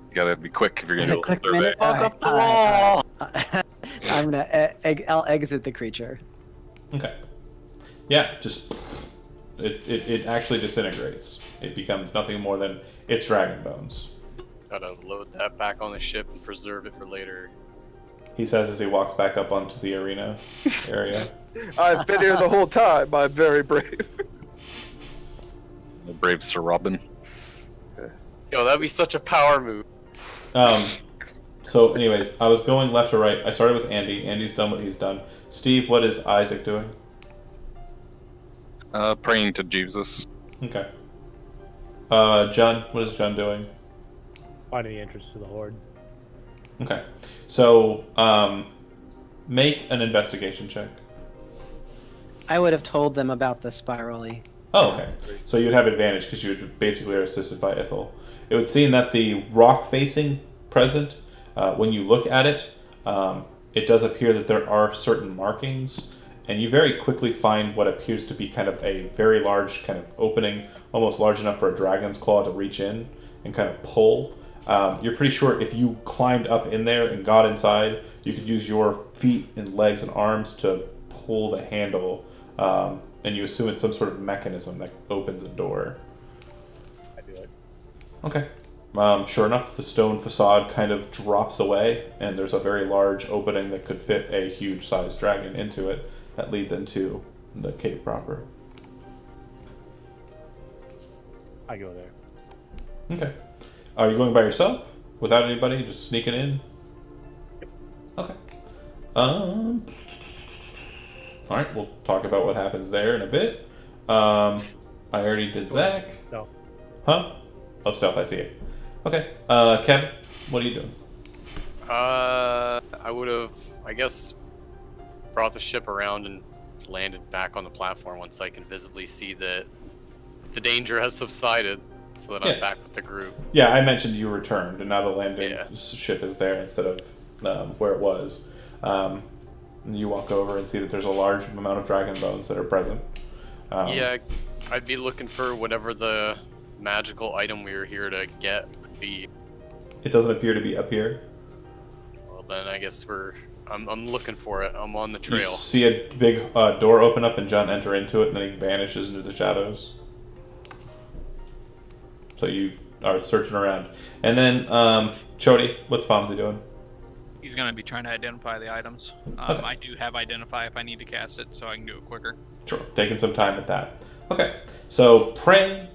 You gotta be quick if you're gonna do a Quick survey. minute. Fuck up the wall! I'm gonna. I'll exit the creature. Okay. Yeah, just it actually disintegrates. It becomes nothing more than its dragon bones. Gotta load that back on the ship and preserve it for later. He says as he walks back up onto the arena area. I've been here the whole time. I'm very brave. The brave Sir Robin. Yo, that'd be such a power move. So, anyways, I was going left to right. I started with Andy. Andy's done what he's done. Steve, what is Isaac doing? Praying to Jesus. Okay. John, what is John doing? Finding the entrance to the horde. Okay. So, make an investigation check. I would have told them about the spirally. Oh, okay. So you'd have advantage because you would basically are assisted by Ithel. It would seem that the rock facing present, when you look at it, it does appear that there are certain markings, and you very quickly find what appears to be kind of a very large kind of opening, almost large enough for a dragon's claw to reach in and kind of pull. You're pretty sure if you climbed up in there and got inside, you could use your feet and legs and arms to pull the handle, and you assume it's some sort of mechanism that opens a door. I do it. Okay. Sure enough, the stone facade kind of drops away, and there's a very large opening that could fit a huge-sized dragon into it that leads into the cave proper. I go there. Okay. Are you going by yourself? Without anybody? Just sneaking in? Okay. Alright, we'll talk about what happens there in a bit. I already did Zach. No. Huh? Oh, stealth, I see it. Okay. Kevin, what are you doing? I would have, I guess, brought the ship around and landed back on the platform once I can visibly see that the danger has subsided, so that I'm back with the group. Yeah, I mentioned you returned, and now the landing Yeah. ship is there instead of where it was. And you walk over and see that there's a large amount of dragon bones that are present. Yeah, I'd be looking for whatever the magical item we were here to get would be. It doesn't appear to be up here. Well, then I guess I'm looking for it. I'm on the You trail. see a big door open up and John enter into it, and then he vanishes into the shadows. So you are searching around. And then, Chody, what's Fonzie doing? He's gonna be trying to identify the items. Okay. I do have identify if I need to cast it, so I can do it quicker. Sure, taking some time at that. Okay, so praying,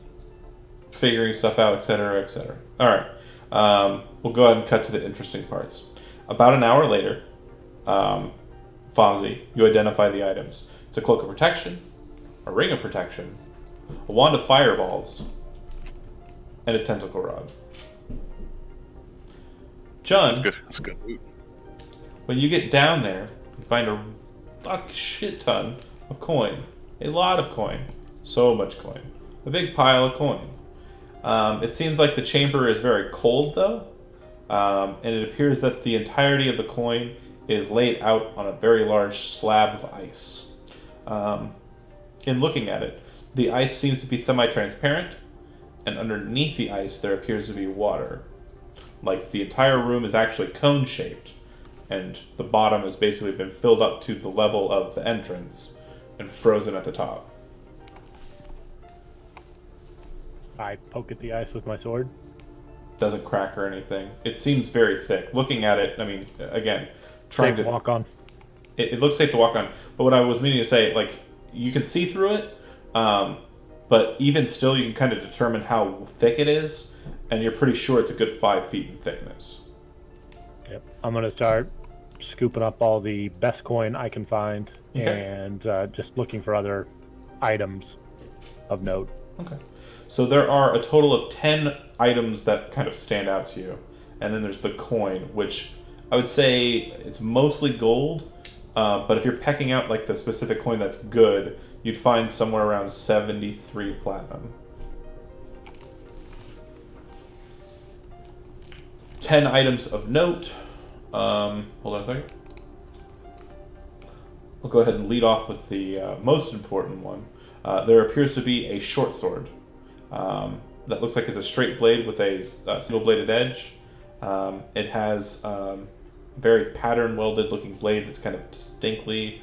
figuring stuff out, etc., etc. All right, we'll go ahead and cut to the interesting parts. About an hour later, Fonzie, you identify the items. It's a cloak of protection, a ring of protection, a wand of fireballs, and a tentacle rod. John, That's good. That's good. Ooh. when you get down there, you find a shit ton of coin. A lot of coin. So much coin. A big pile of coin. It seems like the chamber is very cold, though. And it appears that the entirety of the coin is laid out on a very large slab of ice. In looking at it, the ice seems to be semi-transparent, and underneath the ice there appears to be water. Like the entire room is actually cone-shaped, and the bottom has basically been filled up to the level of the entrance and frozen at the top. I poke at the ice with my sword. Doesn't crack or anything. It seems very thick. Looking at it, I mean, again, trying Safe to walk on. It looks safe to walk on. But what I was meaning to say, like, you can see through it, but even still, you can kind of determine how thick it is, and you're pretty sure it's a good 5 feet in thickness. Yep. I'm gonna start scooping up all the best coin I can find, Okay. and just looking for other items of note. Okay. So there are a total of 10 items that kind of stand out to you. And then there's the coin, which I would say it's mostly gold. But if you're pecking out like the specific coin that's good, you'd find somewhere around 73 platinum. 10 items of note. Hold on a second. We'll go ahead and lead off with the most important one. There appears to be a short sword that looks like it's a straight blade with a single-bladed edge. It has very pattern-welded looking blade that's kind of distinctly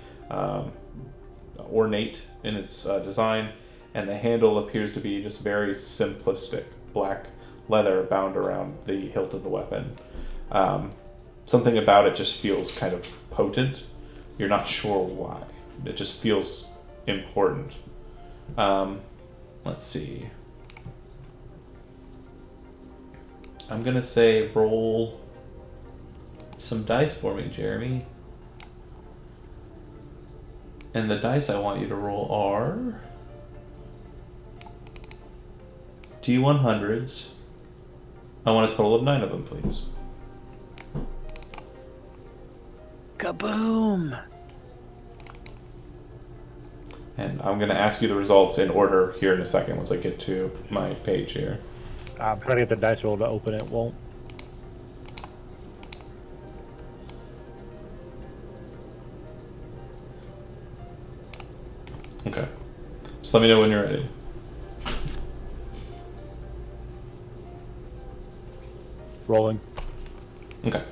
ornate in its design, and the handle appears to be just very simplistic black leather bound around the hilt of the weapon. Something about it just feels kind of potent. You're not sure why. It just feels important. Let's see. I'm gonna say roll some dice for me, Jeremy. And the dice I want you to roll are D100s. I want a total of 9 of them, please. Kaboom! And I'm going to ask you the results in order here in a second once I get to my page here. I'm trying to get the dice roll to open it. Won't. Okay. Just let me know when you're ready. Rolling. Okay.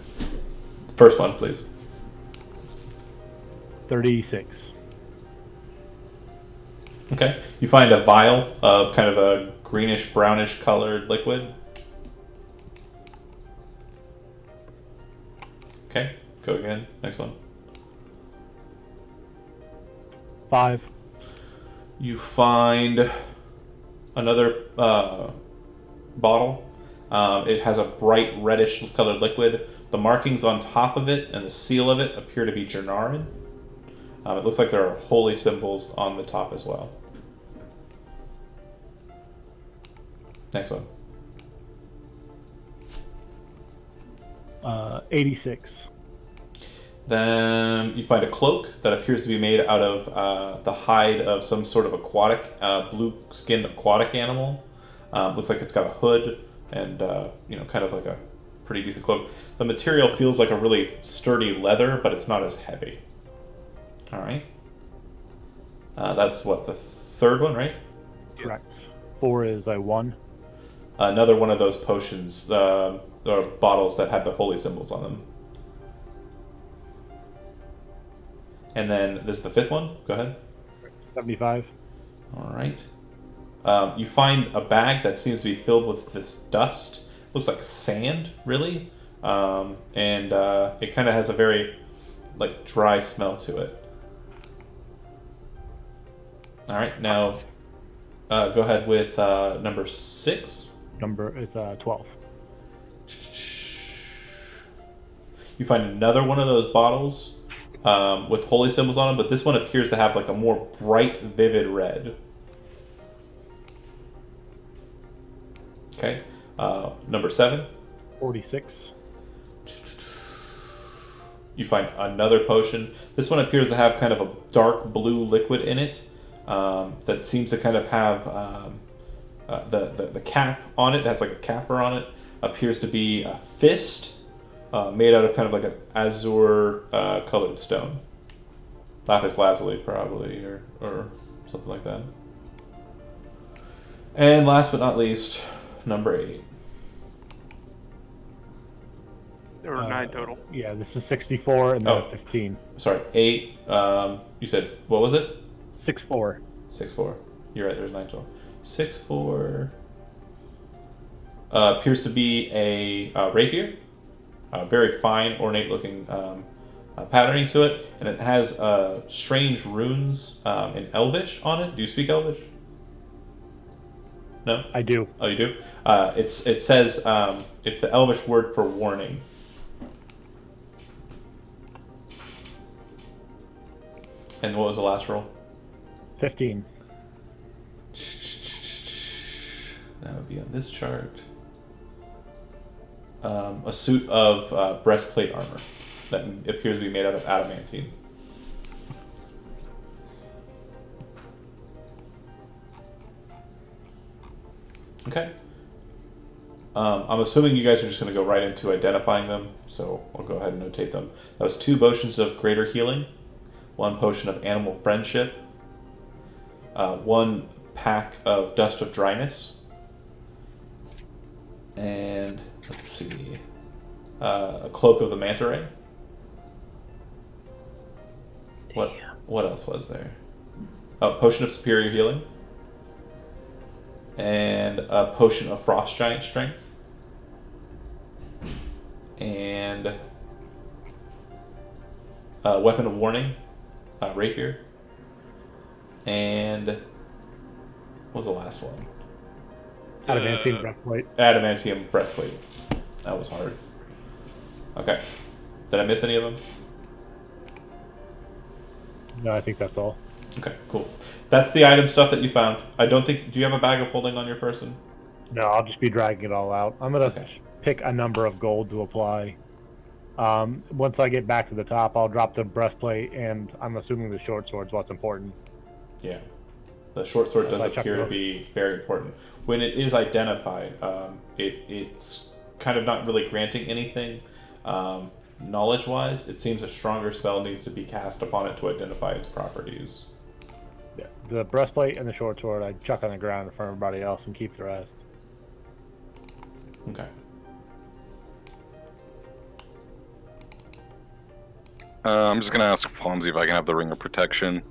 First one, please. 36. Okay. You find a vial of kind of a greenish brownish colored liquid. Okay. Go again. Next one. 5. You find another bottle. It has a bright reddish colored liquid. The markings on top of it and the seal of it appear to be Jernarin. It looks like there are holy symbols on the top as well. Next one. 86. Then you find a cloak that appears to be made out of the hide of some sort of aquatic, blue-skinned aquatic animal. Looks like it's got a hood and, kind of like a pretty decent cloak. The material feels like a really sturdy leather, but it's not as heavy. All right. That's what, the third one, right? Correct. 4 is a 1. Another one of those potions, or bottles that have the holy symbols on them. And then this is the fifth one. Go ahead. 75. All right. You find a bag that seems to be filled with this dust. Looks like sand, really. And it kind of has a very, dry smell to it. All right. Now, go ahead with number 6. It's 12. You find another one of those bottles with holy symbols on them, but this one appears to have a more bright, vivid red. Okay. Number 7. 46. You find another potion. This one appears to have kind of a dark blue liquid in it that seems to kind of have the cap on it. It has a capper on it. Appears to be a fist made out of kind of like an azure colored stone. Lapis lazuli, probably, or something like that. And last but not least, number 8. There were 9 total. Yeah, this is 64 and then Oh. 15. Sorry, 8. You said, what was it? 6-4. 6-4. You're right, there's 9 total. 6-4. Appears to be a rapier. Very fine, ornate looking patterning to it. And it has strange runes in Elvish on it. Do you speak Elvish? No? I do. Oh, you do? It says it's the Elvish word for warning. And what was the last roll? 15. That would be on this chart. A suit of breastplate armor that appears to be made out of adamantine. Okay. I'm assuming you guys are just going to go right into identifying them, so I'll go ahead and notate them. That was 2 potions of greater healing, 1 potion of animal friendship, 1 pack of dust of dryness, and let's see, a cloak of the manta ray. What else was there? Oh, potion of superior healing. And a potion of frost giant strength. And a weapon of warning, rapier. And what was the last one? Adamantium breastplate. Adamantium breastplate. That was hard. Okay. Did I miss any of them? No, I think that's all. Okay, cool. That's the item stuff that you found. I don't think... Do you have a bag of holding on your person? No, I'll just be dragging it all out. I'm gonna Okay. pick a number of gold to apply. Once I get back to the top, I'll drop the breastplate, and I'm assuming the short sword's what's important. Yeah. The short sword does I chuck appear it to over. be very important. When it is identified, it's kind of not really granting anything knowledge-wise. It seems a stronger spell needs to be cast upon it to identify its properties. Yeah, the breastplate and the short sword I chuck on the ground in front of everybody else and keep the rest. Okay. I'm just gonna ask Fonzie if I can have the ring of protection.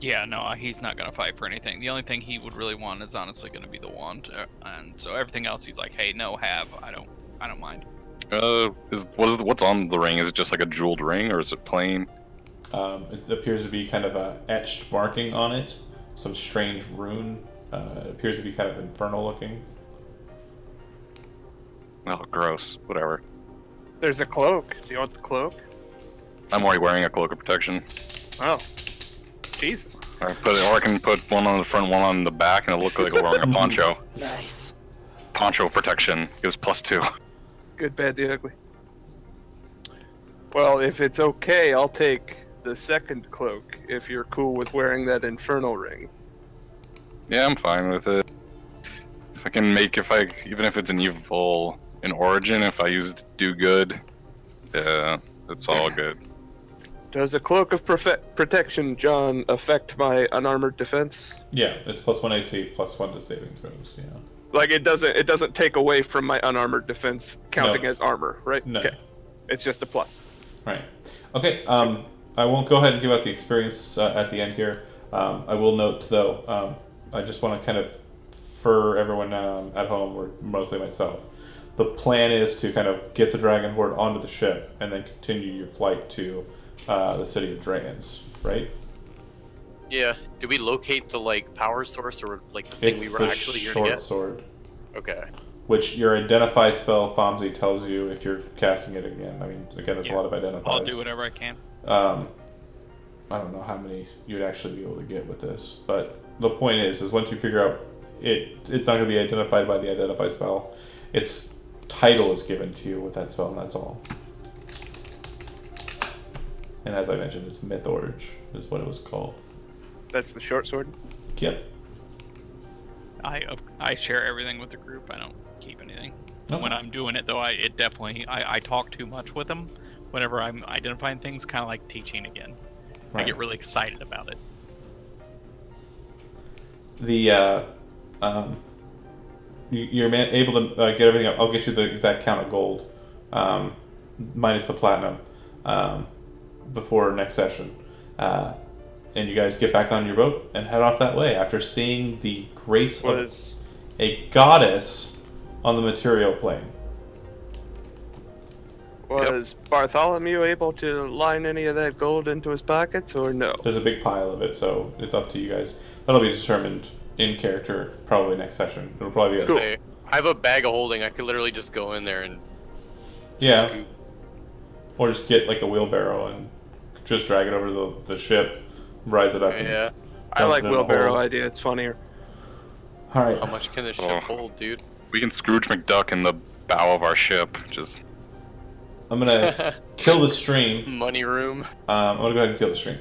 Yeah, no, he's not gonna fight for anything. The only thing he would really want is honestly gonna be the wand, and so everything else he's like, hey, no, have. I don't mind. What's on the ring? Is it just like a jeweled ring, or is it plain? It appears to be kind of a etched marking on it. Some strange rune. It appears to be kind of infernal looking. Oh, gross. Whatever. There's a cloak. Do you want the cloak? I'm already wearing a cloak of protection. Oh, Jesus. Or I can put one on the front, one on the back, and it'll look like I'm wearing a poncho. Nice. Poncho protection gives +2. Good, bad, the ugly. Well, if it's okay, I'll take the second cloak if you're cool with wearing that infernal ring. Yeah, I'm fine with it. If I can make, even if it's an evil in origin, if I use it to do good, yeah, it's all good. Does a cloak of protection, John, affect my unarmored defense? Yeah, it's +1 AC, +1 to saving throws. Yeah. Like it doesn't take away from my unarmored defense counting No. as armor, right? No. Okay. It's just a plus. Right. Okay. I won't go ahead and give out the experience at the end here. I will note though. I just want to kind of, for everyone at home, or mostly myself, the plan is to kind of get the Dragon Horde onto the ship and then continue your flight to the city of Dragons. Right. Yeah. Did we locate the power source or the thing It's we were the actually here to short get? sword, Okay. which your identify spell, Fonzie, tells you if you're casting it again. I mean, again, there's a lot of identifies. I'll do whatever I can. I don't know how many you'd actually be able to get with this, but the point is once you figure out it's not going to be identified by the identify spell. Its title is given to you with that spell, and that's all. And as I mentioned, it's Mythorge is what it was called. That's the short sword. Yep. I share everything with the group. I don't keep anything. Okay. When I'm doing it though, I talk too much with them. Whenever I'm identifying things, kind of like teaching again. I Right. get really excited about it. The you're able to get everything up. I'll get you the exact count of gold, minus the platinum, before next session. And you guys get back on your boat and head off that way after seeing the grace of Was a goddess on the material plane. Bartholomew able to line any of that gold into his pockets, or no? There's a big pile of it, so it's up to you guys. That'll be determined in character probably next session. It'll probably be a, Say, I have a bag of holding. I could literally just go in there and yeah, scoop. or just get like a wheelbarrow and just drag it over to the ship, rise it up. and Yeah. I dump like it in a wheelbarrow hole. idea. It's funnier. All right. How much can this ship hold, dude? We can Scrooge McDuck in the bow of our ship. Just I'm gonna kill the stream. Money room. I'm gonna go ahead and kill the stream.